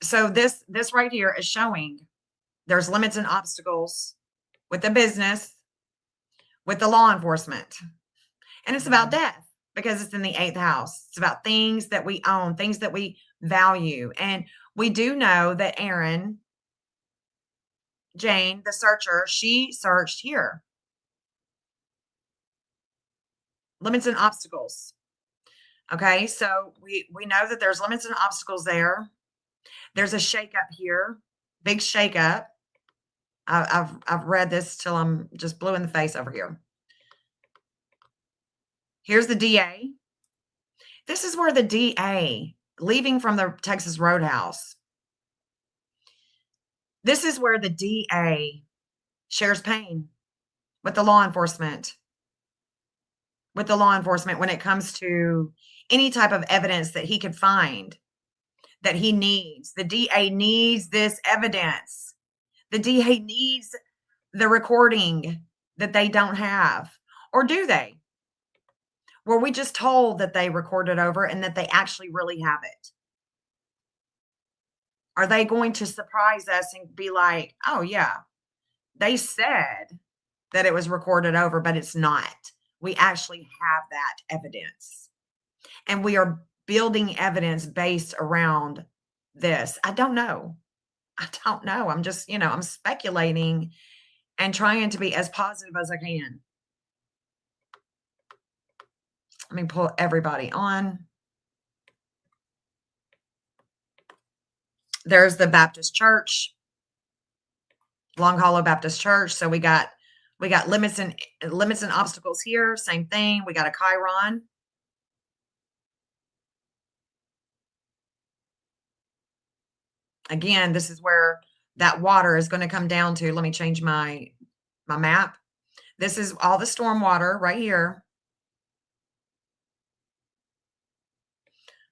So this right here is showing there's limits and obstacles with the business, with the law enforcement. And it's about death because it's in the 8th house. It's about things that we own, things that we value. And we do know that Erin, Jane, the searcher, she searched here. Limits and obstacles. Okay, so we know that there's limits and obstacles there. There's a shakeup here, big shakeup. I've read this till I'm just blue in the face over here. Here's the DA. This is where the DA, leaving from the Texas Roadhouse, this is where the DA shares pain with the law enforcement. With the law enforcement when it comes to any type of evidence that he could find that he needs. The DA needs this evidence. The DA needs the recording that they don't have. Or do they? Were we just told that they recorded over and that they actually really have it? Are they going to surprise us and be like, oh yeah, they said that it was recorded over, but it's not. We actually have that evidence. And we are building evidence based around this. I don't know. I'm just, I'm speculating and trying to be as positive as I can. Let me pull everybody on. There's the Baptist Church, Long Hollow Baptist Church. So we got limits and obstacles here. Same thing. We got a Chiron. Again, this is where that water is going to come down to. Let me change my map. This is all the storm water right here.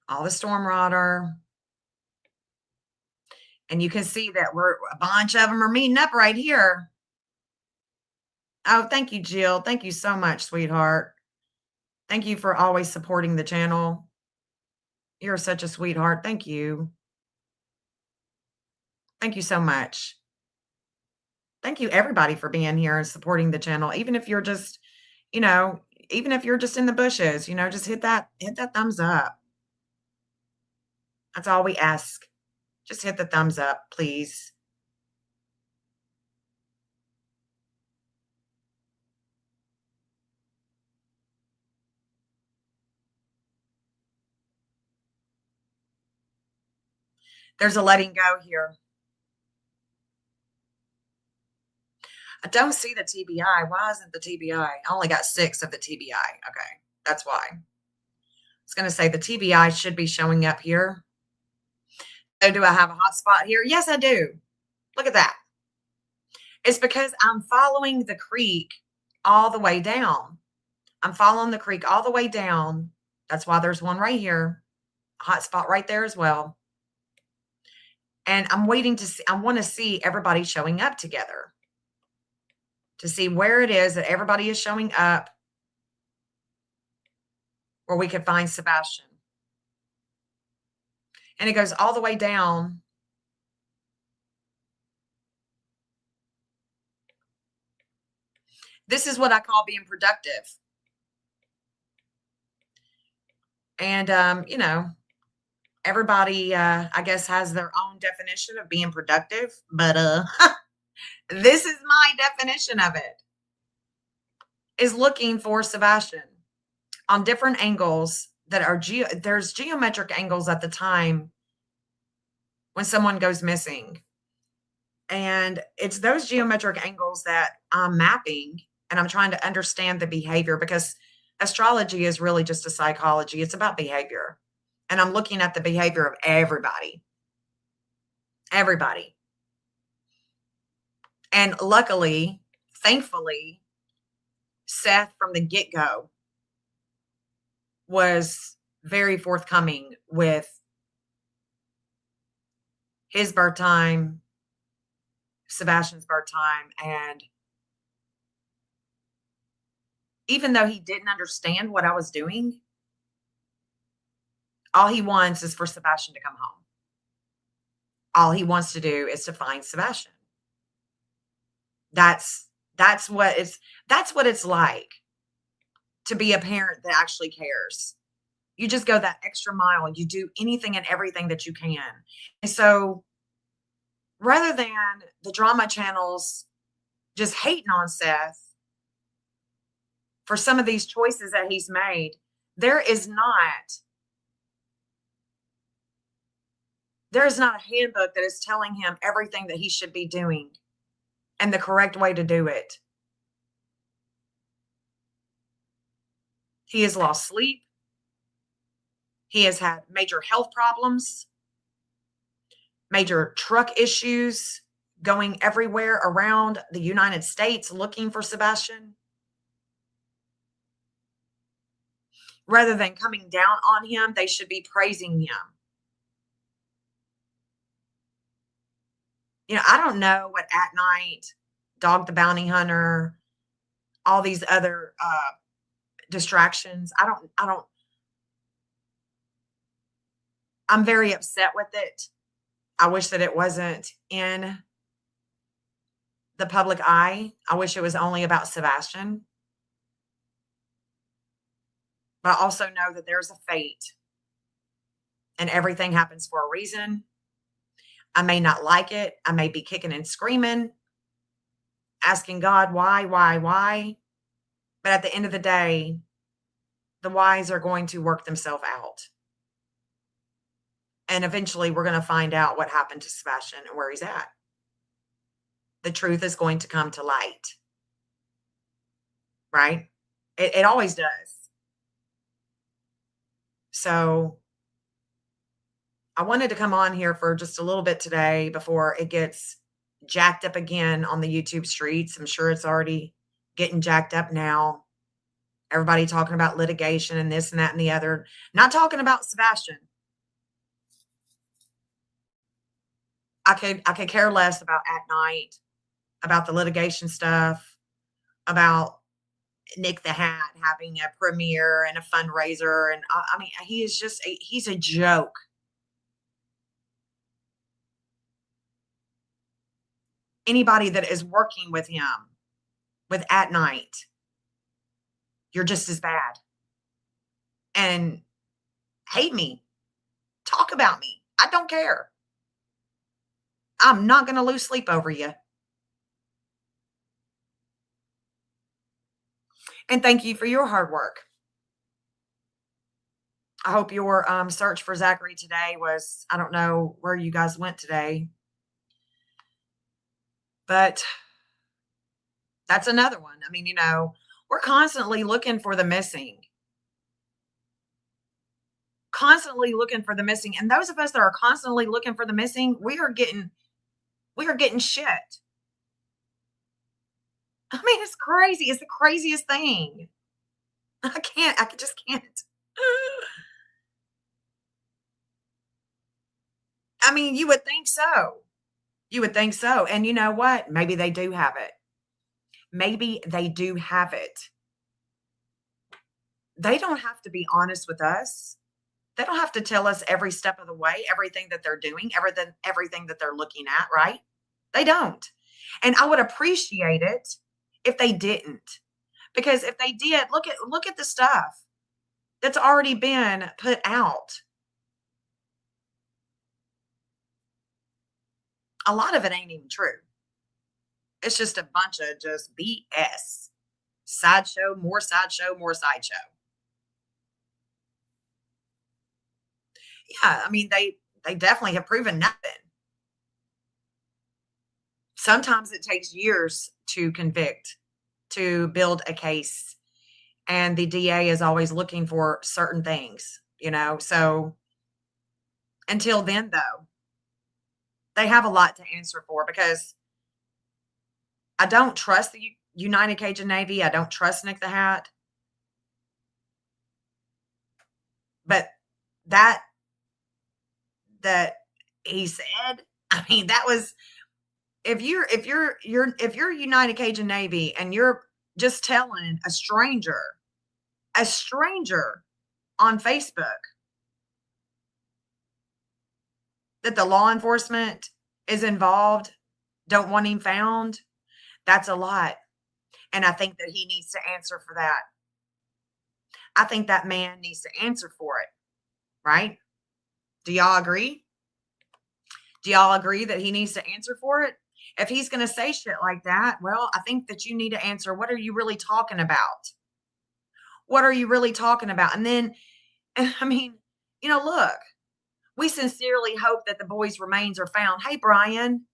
All the storm water. And you can see that a bunch of them are meeting up right here. Oh, thank you, Jill. Thank you so much, sweetheart. Thank you for always supporting the channel. You're such a sweetheart. Thank you. Thank you so much. Thank you, everybody, for being here and supporting the channel. Even if you're just, even if you're just in the bushes, just hit that thumbs up. That's all we ask. Just hit the thumbs up, please. There's a letting go here. I don't see the TBI. Why isn't the TBI? I only got 6 of the TBI. Okay, that's why. I was going to say the TBI should be showing up here. So do I have a hot spot here? Yes, I do. Look at that. It's because I'm following the creek all the way down. I'm following the creek all the way down. That's why there's one right here. A hot spot right there as well. And I'm waiting to see, I want to see everybody showing up together. To see where it is that everybody is showing up where we could find Sebastian. And it goes all the way down. This is what I call being productive. And, everybody, I guess, has their own definition of being productive. But this is my definition of it. Is looking for Sebastian on different angles that are there's geometric angles at the time when someone goes missing. And it's those geometric angles that I'm mapping, and I'm trying to understand the behavior, because astrology is really just a psychology. It's about behavior. And I'm looking at the behavior of everybody. Everybody. And luckily, thankfully, Seth from the get-go was very forthcoming with his birth time, Sebastian's birth time, and even though he didn't understand what I was doing, all he wants is for Sebastian to come home. All he wants to do is to find Sebastian. That's what it's like to be a parent that actually cares. You just go that extra mile and you do anything and everything that you can. And so rather than the drama channels just hating on Seth for some of these choices that he's made, there is not a handbook that is telling him everything that he should be doing and the correct way to do it. He has lost sleep. He has had major health problems, major truck issues, going everywhere around the United States looking for Sebastian. Rather than coming down on him, they should be praising him. I don't know what At Night, Dog the Bounty Hunter, all these other distractions. I'm very upset with it. I wish that it wasn't in the public eye. I wish it was only about Sebastian. But I also know that there's a fate and everything happens for a reason. I may not like it. I may be kicking and screaming, asking God, why? But at the end of the day, the whys are going to work themselves out. And eventually we're going to find out what happened to Sebastian and where he's at. The truth is going to come to light. Right? It always does. So I wanted to come on here for just a little bit today before it gets jacked up again on the YouTube streets. I'm sure it's already getting jacked up now. Everybody talking about litigation and this and that and the other. Not talking about Sebastian. I could care less about at night, about the litigation stuff, about Nick the Hat having a premiere and a fundraiser, and I mean, he is just he's a joke. Anybody that is working with him with at night, you're just as bad. And hate me, talk about me. I don't care. I'm not going to lose sleep over you. And thank you for your hard work. I hope your search for Zachary today was, I don't know where you guys went today, but that's another one. I mean, we're constantly looking for the missing. Constantly looking for the missing. And those of us that are constantly looking for the missing, we are getting shit. I mean, it's crazy. It's the craziest thing. I just can't. I mean, you would think so. You would think so. And you know what? Maybe they do have it. Maybe they do have it. They don't have to be honest with us. They don't have to tell us every step of the way, everything that they're doing, everything that they're looking at, right? They don't. And I would appreciate it if they didn't. Because if they did, look at the stuff that's already been put out. A lot of it ain't even true. It's just a bunch of just BS. Sideshow, more sideshow, more sideshow. Yeah, I mean, they definitely have proven nothing. Sometimes it takes years to convict, to build a case, and the DA is always looking for certain things, So until then, though, they have a lot to answer for, because I don't trust the United Cajun Navy. I don't trust Nick the Hat. But that he said, I mean, that was, if you're United Cajun Navy and you're just telling a stranger on Facebook that the law enforcement is involved, don't want him found, that's a lot. And I think that he needs to answer for that. I think that man needs to answer for it, right? Do y'all agree? Do y'all agree that he needs to answer for it? If he's going to say shit like that, well, I think that you need to answer, what are you really talking about? What are you really talking about? And then, I mean, look, we sincerely hope that the boy's remains are found. Hey, Brian,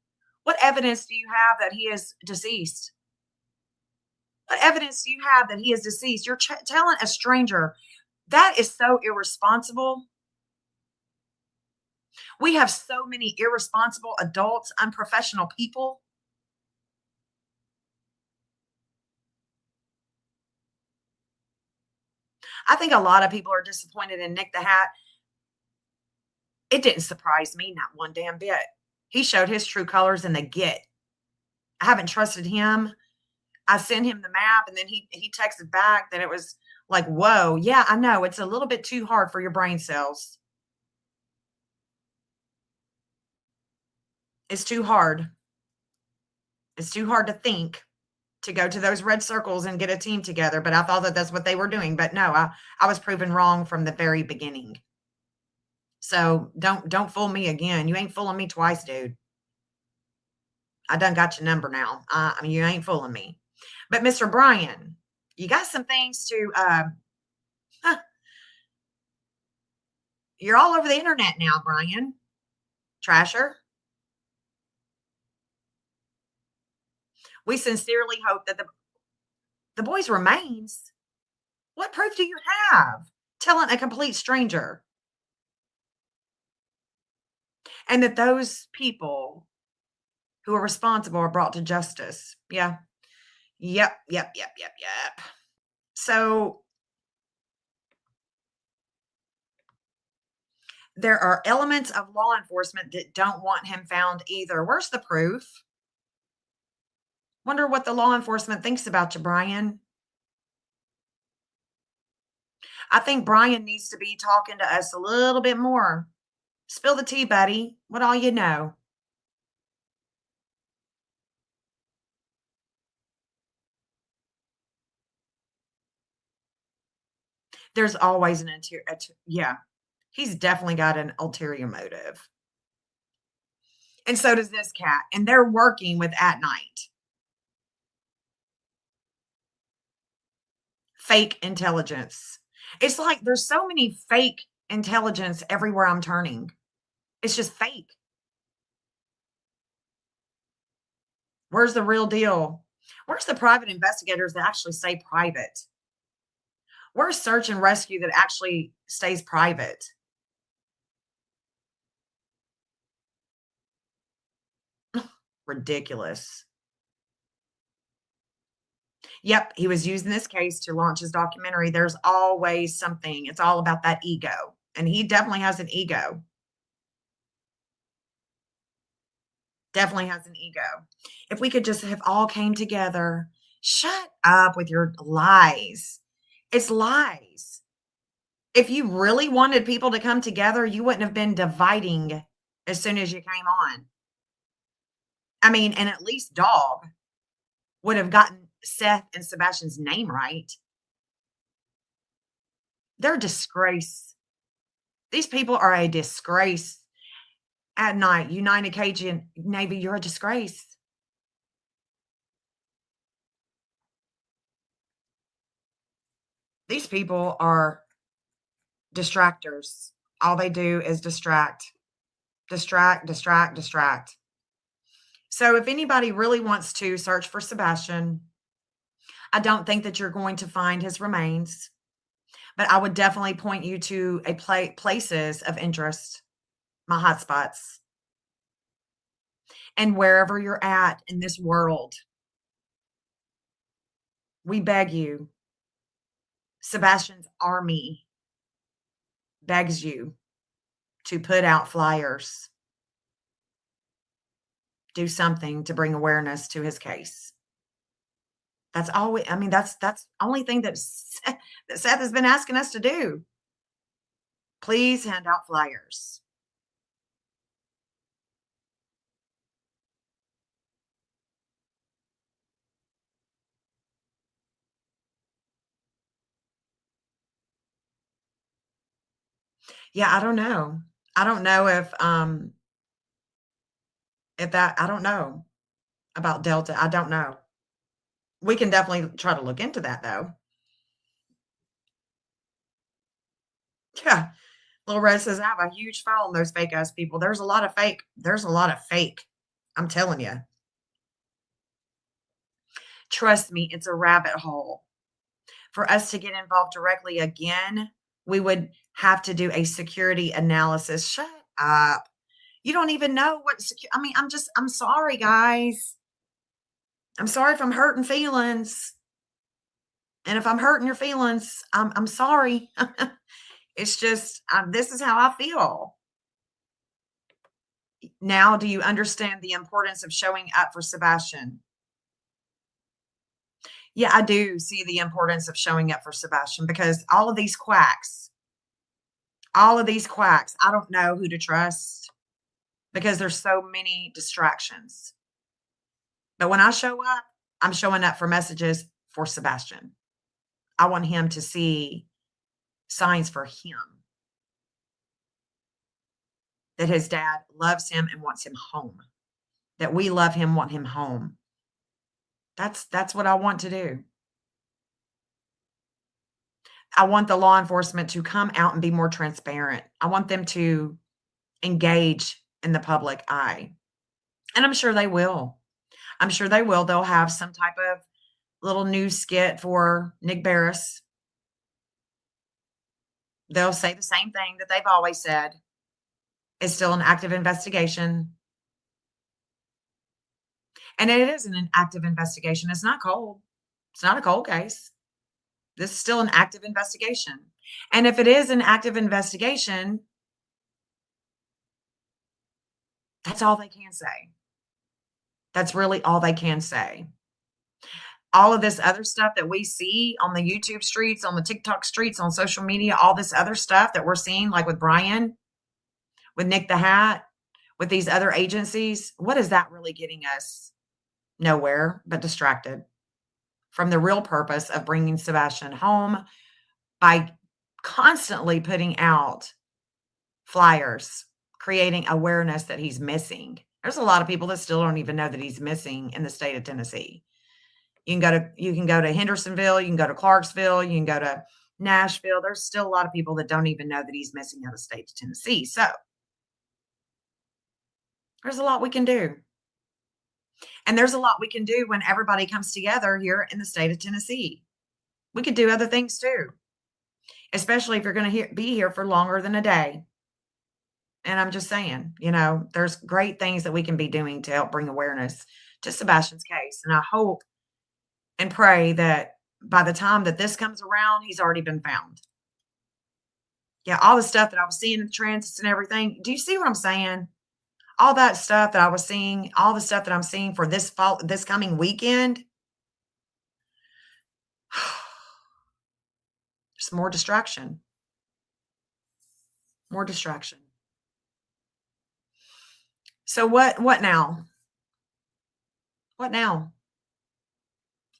what evidence do you have that he is deceased? What evidence do you have that he is deceased? You're telling a stranger. That is so irresponsible. We have so many irresponsible adults, unprofessional people. I think a lot of people are disappointed in Nick the Hat. It didn't surprise me, not one damn bit. He showed his true colors in the get. I haven't trusted him. I sent him the map, and then he texted back that it was like, whoa, yeah, I know. It's a little bit too hard for your brain cells. It's too hard. It's too hard to think, to go to those red circles and get a team together. But I thought that that's what they were doing. But no, I was proven wrong from the very beginning. So don't fool me again. You ain't fooling me twice, dude. I done got your number now. I mean, you ain't fooling me. But Mr. Brian, you got some things to, you're all over the internet now, Brian. Trasher. We sincerely hope that the boy's remains. What proof do you have? Telling a complete stranger. And that those people who are responsible are brought to justice. Yeah. Yep, yep, yep, yep, yep. So there are elements of law enforcement that don't want him found either. Where's the proof? Wonder what the law enforcement thinks about you, Brian. I think Brian needs to be talking to us a little bit more. Spill the tea, buddy. What all you know? There's always an interior. Yeah, he's definitely got an ulterior motive. And so does this cat. And they're working with At Night. Fake intelligence. It's like there's so many fake intelligence everywhere I'm turning. It's just fake. Where's the real deal? Where's the private investigators that actually stay private? Where's search and rescue that actually stays private? Ridiculous. Yep, he was using this case to launch his documentary. There's always something. It's all about that ego. And he definitely has an ego. Definitely has an ego. If we could just have all came together. Shut up with your lies. It's lies. If you really wanted people to come together, you wouldn't have been dividing as soon as you came on. I mean, and at least Dog would have gotten Seth and Sebastian's name right. They're a disgrace. These people are a disgrace. At Night, United Cajun Navy, you're a disgrace. These people are distractors. All they do is distract, distract, distract, distract. So if anybody really wants to search for Sebastian, I don't think that you're going to find his remains, but I would definitely point you to a places of interest, my hotspots. And wherever you're at in this world, we beg you, Sebastian's army begs you to put out flyers. Do something to bring awareness to his case. That's all we, I mean, that's the only thing that Seth has been asking us to do. Please hand out flyers. Yeah, I don't know. I don't know if that, I don't know about Delta. I don't know. We can definitely try to look into that though. Yeah. Little Red says, I have a huge file on those fake ass people. There's a lot of fake. There's a lot of fake. I'm telling you. Trust me, it's a rabbit hole. For us to get involved directly again, we would have to do a security analysis. Shut up. You don't even know what I mean, I'm sorry, guys. I'm sorry if I'm hurting feelings. And if I'm hurting your feelings, I'm sorry. It's just, this is how I feel. Now, do you understand the importance of showing up for Sebastian? Yeah, I do see the importance of showing up for Sebastian because all of these quacks, I don't know who to trust because there's so many distractions. But when I show up, I'm showing up for messages for Sebastian. I want him to see signs for him that his dad loves him and wants him home, that we love him, want him home. That's what I want to do. I want the law enforcement to come out and be more transparent. I want them to engage in the public eye. And I'm sure they will. I'm sure they will. They'll have some type of little news skit for Nick Barris. They'll say the same thing that they've always said. It's still an active investigation. And it is an active investigation. It's not cold. It's not a cold case. This is still an active investigation. And if it is an active investigation, that's all they can say. That's really all they can say. All of this other stuff that we see on the YouTube streets, on the TikTok streets, on social media, all this other stuff that we're seeing, like with Brian, with Nick the Hat, with these other agencies, what is that really getting us? Nowhere but distracted from the real purpose of bringing Sebastian home by constantly putting out flyers, creating awareness that he's missing. There's a lot of people that still don't even know that he's missing in the state of Tennessee. You can go to Hendersonville, you can go to Clarksville, you can go to Nashville. There's still a lot of people that don't even know that he's missing out of the state of Tennessee. So there's a lot we can do. And there's a lot we can do when everybody comes together here in the state of Tennessee. We could do other things too, especially if you're going to be here for longer than a day. And I'm just saying, there's great things that we can be doing to help bring awareness to Sebastian's case. And I hope and pray that by the time that this comes around, he's already been found. Yeah, all the stuff that I was seeing in the transits and everything. Do you see what I'm saying? All that stuff that I was seeing, all the stuff that I'm seeing for this coming weekend. There's more distraction. More distraction. So what now? What now?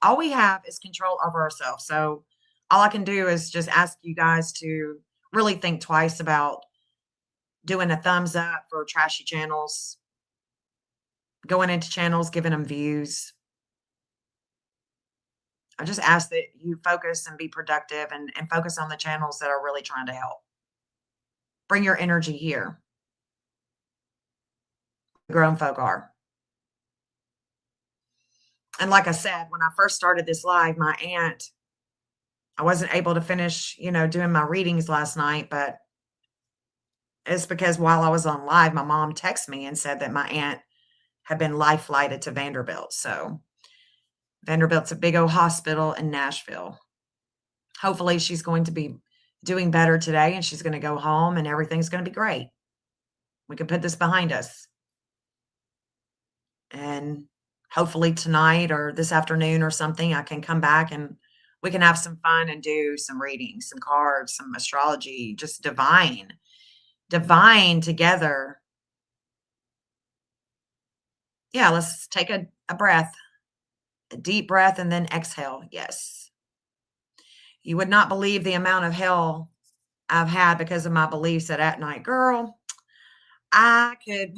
All we have is control over ourselves. So all I can do is just ask you guys to really think twice about doing a thumbs up for trashy channels, going into channels, giving them views. I just ask that you focus and be productive and focus on the channels that are really trying to help. Bring your energy here. Grown folk are. And like I said, when I first started this live, my aunt, I wasn't able to finish, doing my readings last night, but it's because while I was on live, my mom texted me and said that my aunt had been life flighted to Vanderbilt. So Vanderbilt's a big old hospital in Nashville. Hopefully she's going to be doing better today and she's going to go home and everything's going to be great. We can put this behind us. And hopefully tonight or this afternoon or something, I can come back and we can have some fun and do some readings, some cards, some astrology, just divine together. Yeah, let's take a breath, a deep breath, and then exhale. Yes. You would not believe the amount of hell I've had because of my beliefs that at night, girl, I could,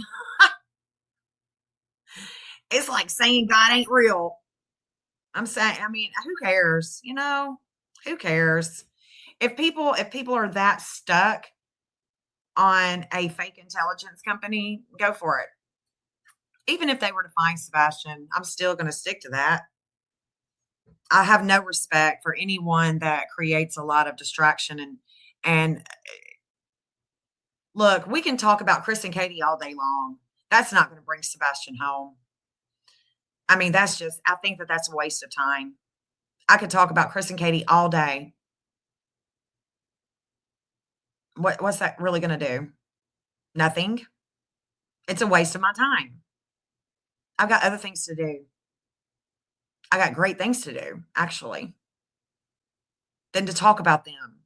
it's like saying God ain't real. I'm saying, who cares? Who cares? If people are that stuck on a fake intelligence company, go for it. Even if they were to find Sebastian, I'm still going to stick to that. I have no respect for anyone that creates a lot of distraction and look, we can talk about Chris and Katie all day long. That's not going to bring Sebastian home. I think that's a waste of time. I could talk about Chris and Katie all day. What's that really going to do? Nothing. It's a waste of my time. I've got other things to do. I got great things to do, actually, than to talk about them.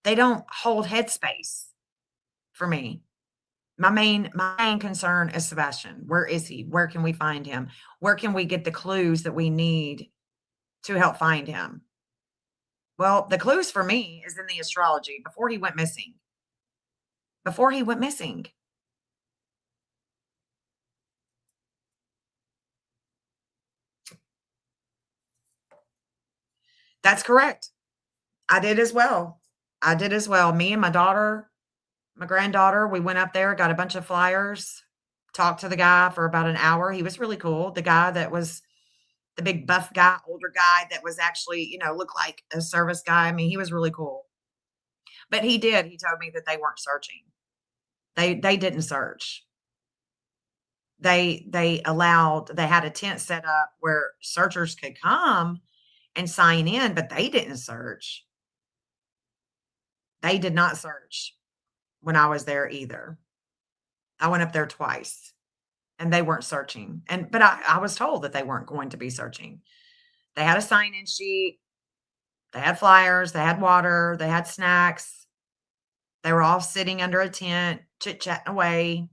They don't hold headspace for me. My main concern is Sebastian. Where is he? Where can we find him? Where can we get the clues that we need to help find him? Well, the clues for me is in the astrology before he went missing. Before he went missing. That's correct. I did as well. Me and my daughter, my granddaughter, we went up there, got a bunch of flyers, talked to the guy for about an hour. He was really cool. The guy that was the big buff guy, older guy that was actually, looked like a service guy. He was really cool. But he told me that they weren't searching. They didn't search. They had a tent set up where searchers could come and sign in, but they didn't search. They did not search when I was there either. I went up there twice and they weren't searching. But I was told that they weren't going to be searching. They had a sign-in sheet, they had flyers, they had water, they had snacks. They were all sitting under a tent, chit-chatting away.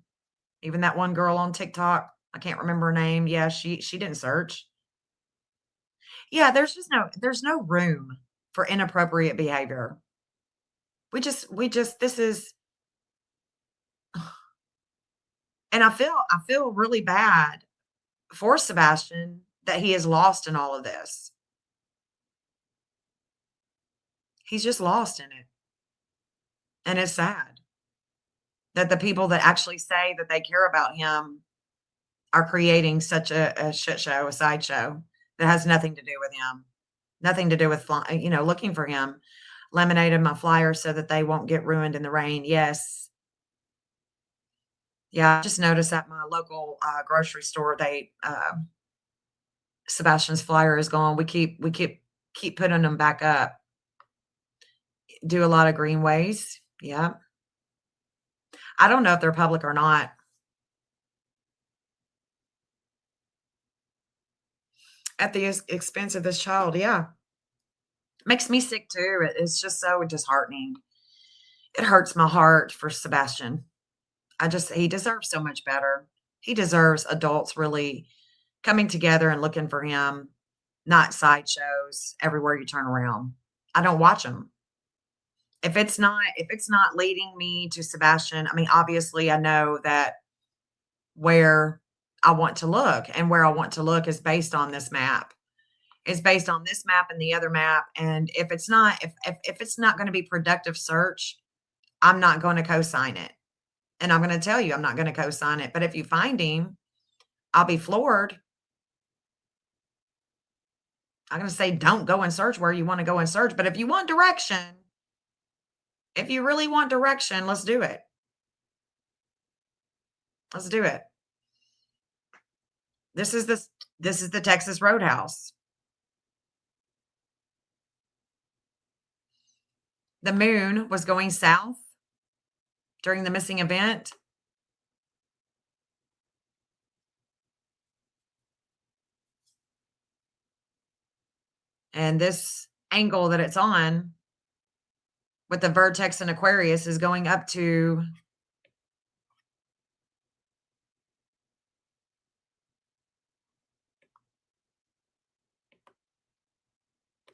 Even that one girl on TikTok, I can't remember her name. Yeah, she didn't search. Yeah, there's no room for inappropriate behavior. We just this is and I feel really bad for Sebastian that he is lost in all of this. He's just lost in it. And it's sad that the people that actually say that they care about him are creating such a shit show, a sideshow that has nothing to do with him, nothing to do with looking for him. Laminated my flyers so that they won't get ruined in the rain. Yes. Yeah, I just noticed at my local grocery store, Sebastian's flyer is gone. We keep putting them back up. Do a lot of greenways. Yeah. I don't know if they're public or not. At the expense of this child, yeah. Makes me sick too. It's just so disheartening. It hurts my heart for Sebastian. He deserves so much better. He deserves adults really coming together and looking for him, not sideshows everywhere you turn around. I don't watch them. If it's not leading me to Sebastian, I mean, obviously I know that where I want to look, and where I want to look is based on this map. It's based on this map and the other map. And if it's not going to be productive search, I'm not going to co-sign it. And I'm going to tell you, I'm not going to co-sign it. But if you find him, I'll be floored. I'm going to say, don't go and search where you want to go and search. But if you want direction, if you really want direction, let's do it. Let's do it. This is the Texas Roadhouse. The moon was going south during the missing event. And this angle that it's on with the vertex and Aquarius is going up to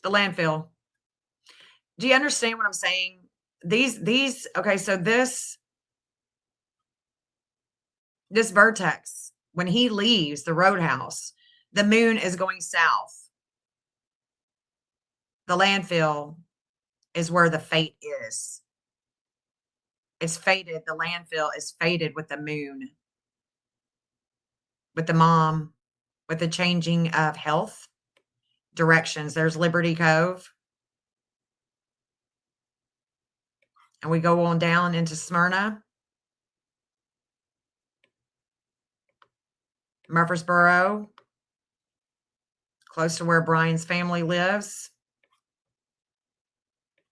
the landfill. Do you understand what I'm saying? Okay, so this vertex, when he leaves the roadhouse, the moon is going south. The landfill is where the fate is. It's fated. The landfill is fated with the moon, with the mom, with the changing of health directions. There's Liberty Cove. And we go on down into Smyrna, Murfreesboro, close to where Brian's family lives.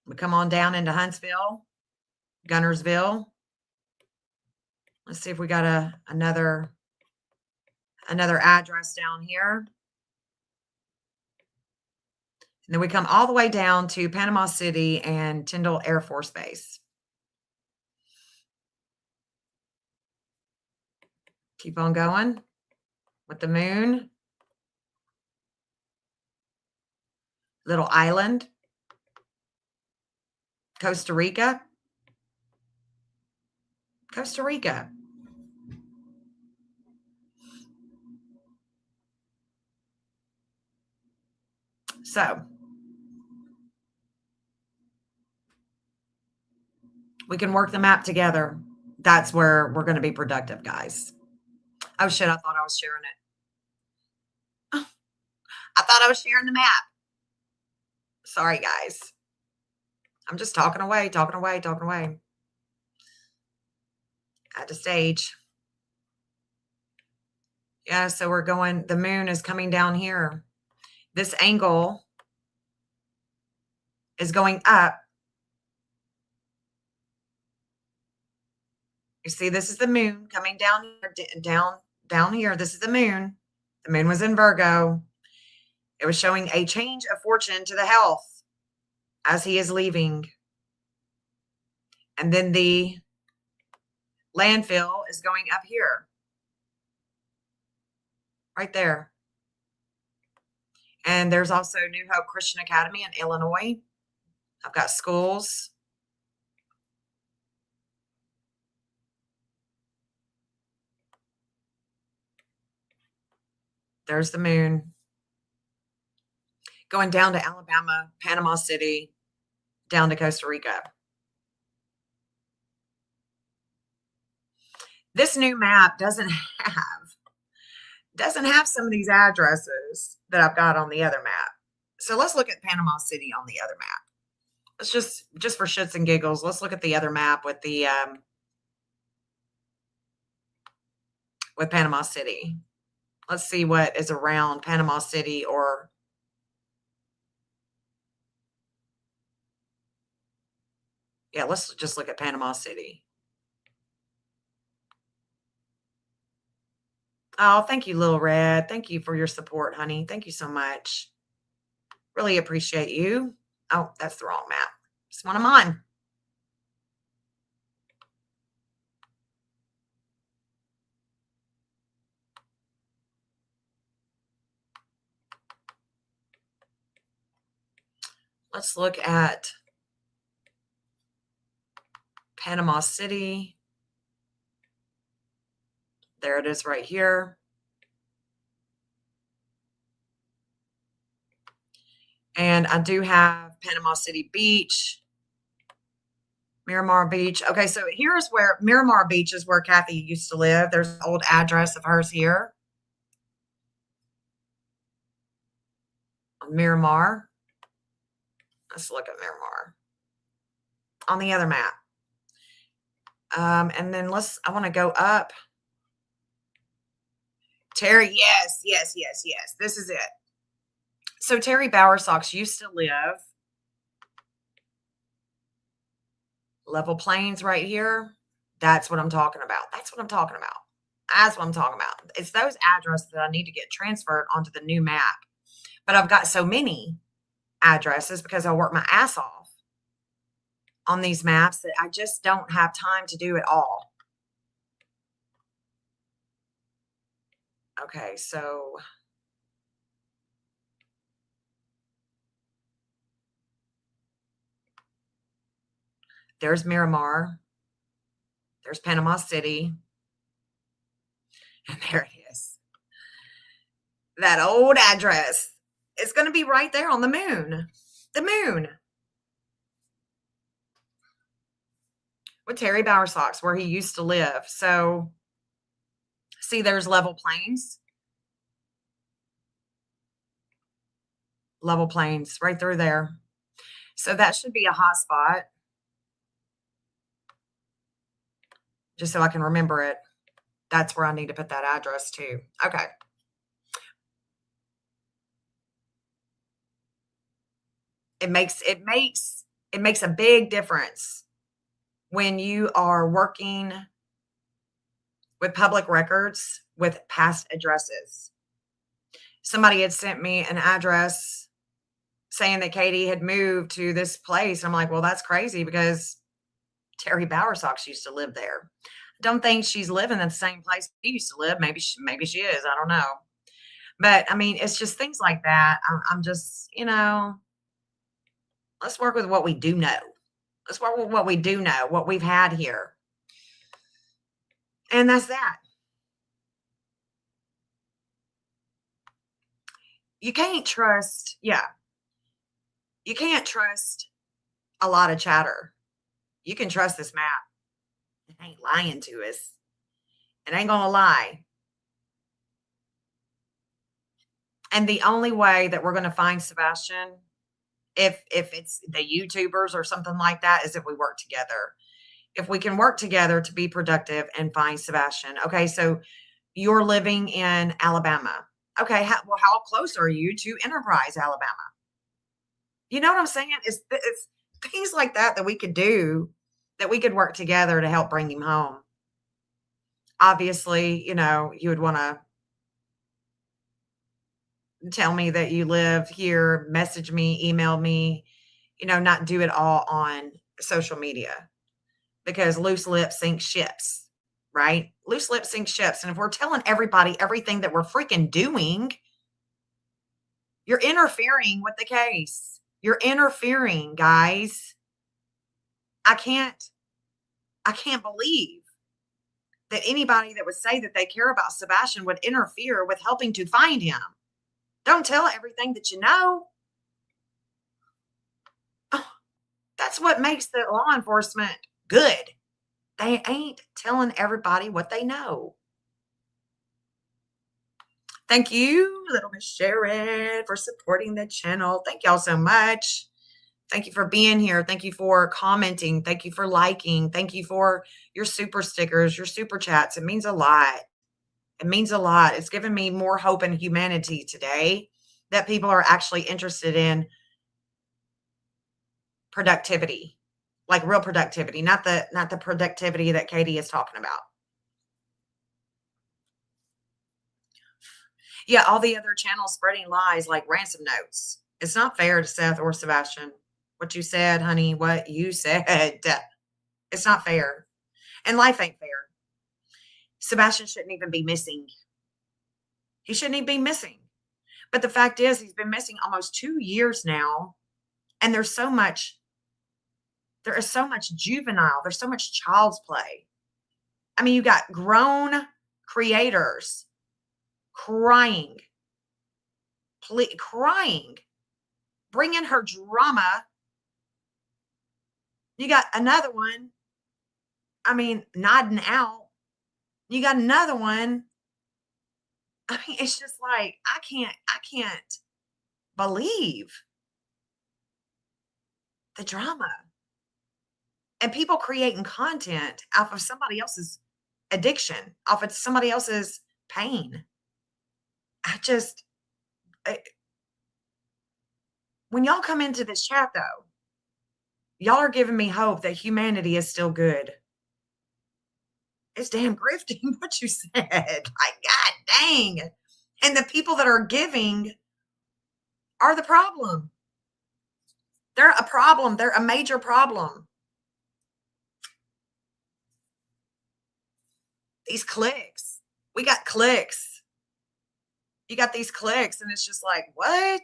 We come on down into Huntsville, Gunnersville. Let's see if we got another address down here. And then we come all the way down to Panama City and Tyndall Air Force Base. Keep on going with the moon. Little island. Costa Rica. Costa Rica. So we can work the map together. That's where we're going to be productive, guys. Oh, shit. I thought I was sharing it. I thought I was sharing the map. Sorry, guys. I'm just talking away. Had to stage. Yeah, so we're going, the moon is coming down here. This angle is going up. You see, this is the moon coming down here, down here. This is the moon. The moon was in Virgo. It was showing a change of fortune to the health as he is leaving. And then the landfill is going up here. Right there. And there's also New Hope Christian Academy in Illinois. I've got schools. There's the moon. Going down to Alabama, Panama City, down to Costa Rica. This new map doesn't have some of these addresses that I've got on the other map. So let's look at Panama City on the other map. Let's just for shits and giggles, let's look at the other map with the with Panama City. Let's see what is around Panama City, or yeah, let's just look at Panama City. Oh, thank you, Little Red. Thank you for your support, honey. Thank you so much. Really appreciate you. Oh, that's the wrong map. It's one I'm on. Let's look at Panama City. There it is right here. And I do have Panama City Beach, Miramar Beach. Okay, so here's where Miramar Beach is where Kathy used to live. There's an old address of hers here. Miramar. Let's look at Miramar on the other map. And then I want to go up. Terry, yes. This is it. So Terry Bowersox used to live Level Plains right here. That's what I'm talking about. It's those addresses that I need to get transferred onto the new map. But I've got so many addresses because I work my ass off on these maps that I just don't have time to do it all. Okay, so there's Miramar. There's Panama City. And there it is. That old address. It's going to be right there on the moon. The moon. With Terry Bowersox, where he used to live. So, see, there's Level Plains. Level Plains, right through there. So that should be a hot spot. Just so I can remember it. That's where I need to put that address too. Okay. It makes a big difference when you are working with public records with past addresses. Somebody had sent me an address saying that Katie had moved to this place. I'm like, well, that's crazy because Terry Bowersox used to live there. I don't think she's living in the same place she used to live. Maybe she is. I don't know. But I mean, it's just things like that. I'm just, let's work with what we do know. Let's work with what we do know, what we've had here. And that's that. You can't trust, you can't trust a lot of chatter. You can trust this map. It ain't lying to us. It ain't gonna lie. And the only way that we're gonna find Sebastian, if it's the YouTubers or something like that, is if we work together. if we can work together to be productive and find Sebastian. Okay, so you're living in Alabama. Okay, how close are you to Enterprise, Alabama? You know what I'm saying? It's things like that we could do, that we could work together to help bring him home. Obviously, you would want to tell me that you live here, message me, email me, not do it all on social media, because loose lips sink ships, right? Loose lips sink ships. And if we're telling everybody everything that we're freaking doing, you're interfering with the case. You're interfering, guys. I can't believe that anybody that would say that they care about Sebastian would interfere with helping to find him. Don't tell everything that you know. Oh, that's what makes the law enforcement good. They ain't telling everybody what they know. Thank you, Little Miss Sharon, for supporting the channel. Thank y'all so much. Thank you for being here. Thank you for commenting. Thank you for liking. Thank you for your super stickers, your super chats. It means a lot. It means a lot. It's given me more hope in humanity today, that people are actually interested in productivity, like real productivity, not the productivity that Katie is talking about. Yeah, all the other channels spreading lies like ransom notes. It's not fair to Seth or Sebastian. What you said, honey, what you said. It's not fair. And life ain't fair. Sebastian shouldn't even be missing. He shouldn't even be missing. But the fact is, he's been missing almost 2 years now. And there is so much juvenile, there's so much child's play. I mean, you got grown creators crying, bringing her drama. You got another one, nodding out. You got another one. It's just like, I can't believe the drama. And people creating content off of somebody else's addiction, off of somebody else's pain. When y'all come into this chat, though, y'all are giving me hope that humanity is still good. It's damn grifting what you said. Like, God dang. And the people that are giving are the problem. They're a problem. They're a major problem. These clicks. We got clicks. You got these clicks, and it's just like, what?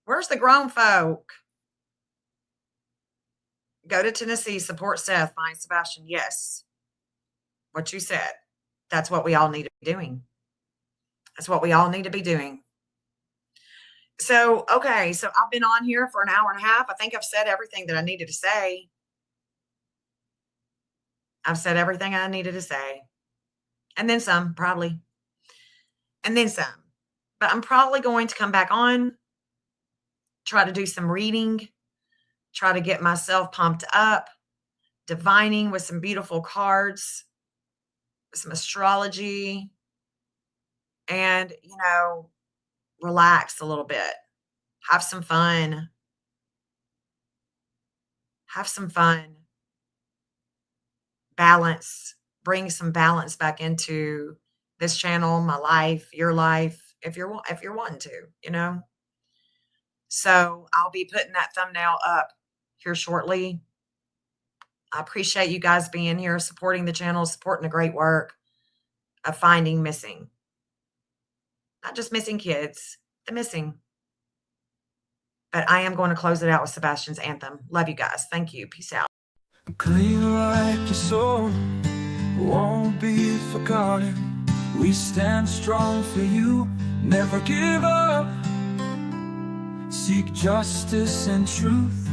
Where's the grown folk? Go to Tennessee, support Seth, find Sebastian. Yes. What you said. That's what we all need to be doing. That's what we all need to be doing. So, okay. So I've been on here for an hour and a half. I think I've said everything that I needed to say. I've said everything I needed to say. And then some, probably. And then some. But I'm probably going to come back on, try to do some reading, try to get myself pumped up, divining with some beautiful cards, some astrology, and, relax a little bit. Have some fun. Have some fun. Balance. Bring some balance back into this channel, my life, your life, if you're wanting to, So I'll be putting that thumbnail up here shortly. I appreciate you guys being here, supporting the channel, supporting the great work of finding missing. Not just missing kids, the missing. But I am going to close it out with Sebastian's anthem. Love you guys. Thank you. Peace out. Clean like your soul, won't be forgotten. We stand strong for you, never give up. Seek justice and truth.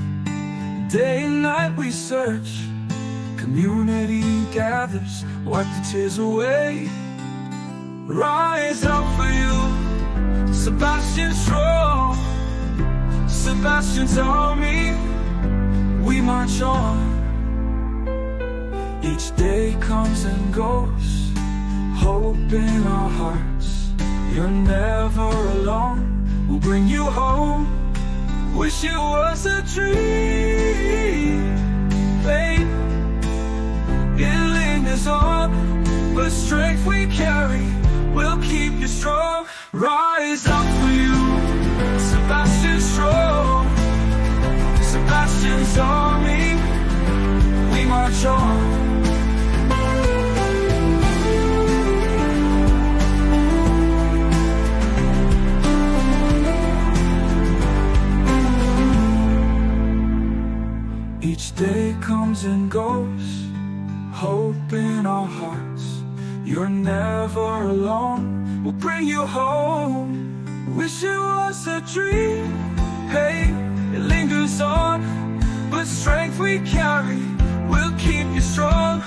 Day and night we search. Community gathers, wipe the tears away. Rise up for you, Sebastian strong. Sebastian's army, we march on. Each day comes and goes, hope in our hearts. You're never alone, we'll bring you home. Wish it was a dream, babe. It lingers on, but strength we carry will keep you strong. Rise up for you, Sebastian strong. Sebastian's army, we march on. Each day comes and goes, hope in our hearts. You're never alone, we'll bring you home. Wish it was a dream, hey, it lingers on, but strength we carry will keep you strong.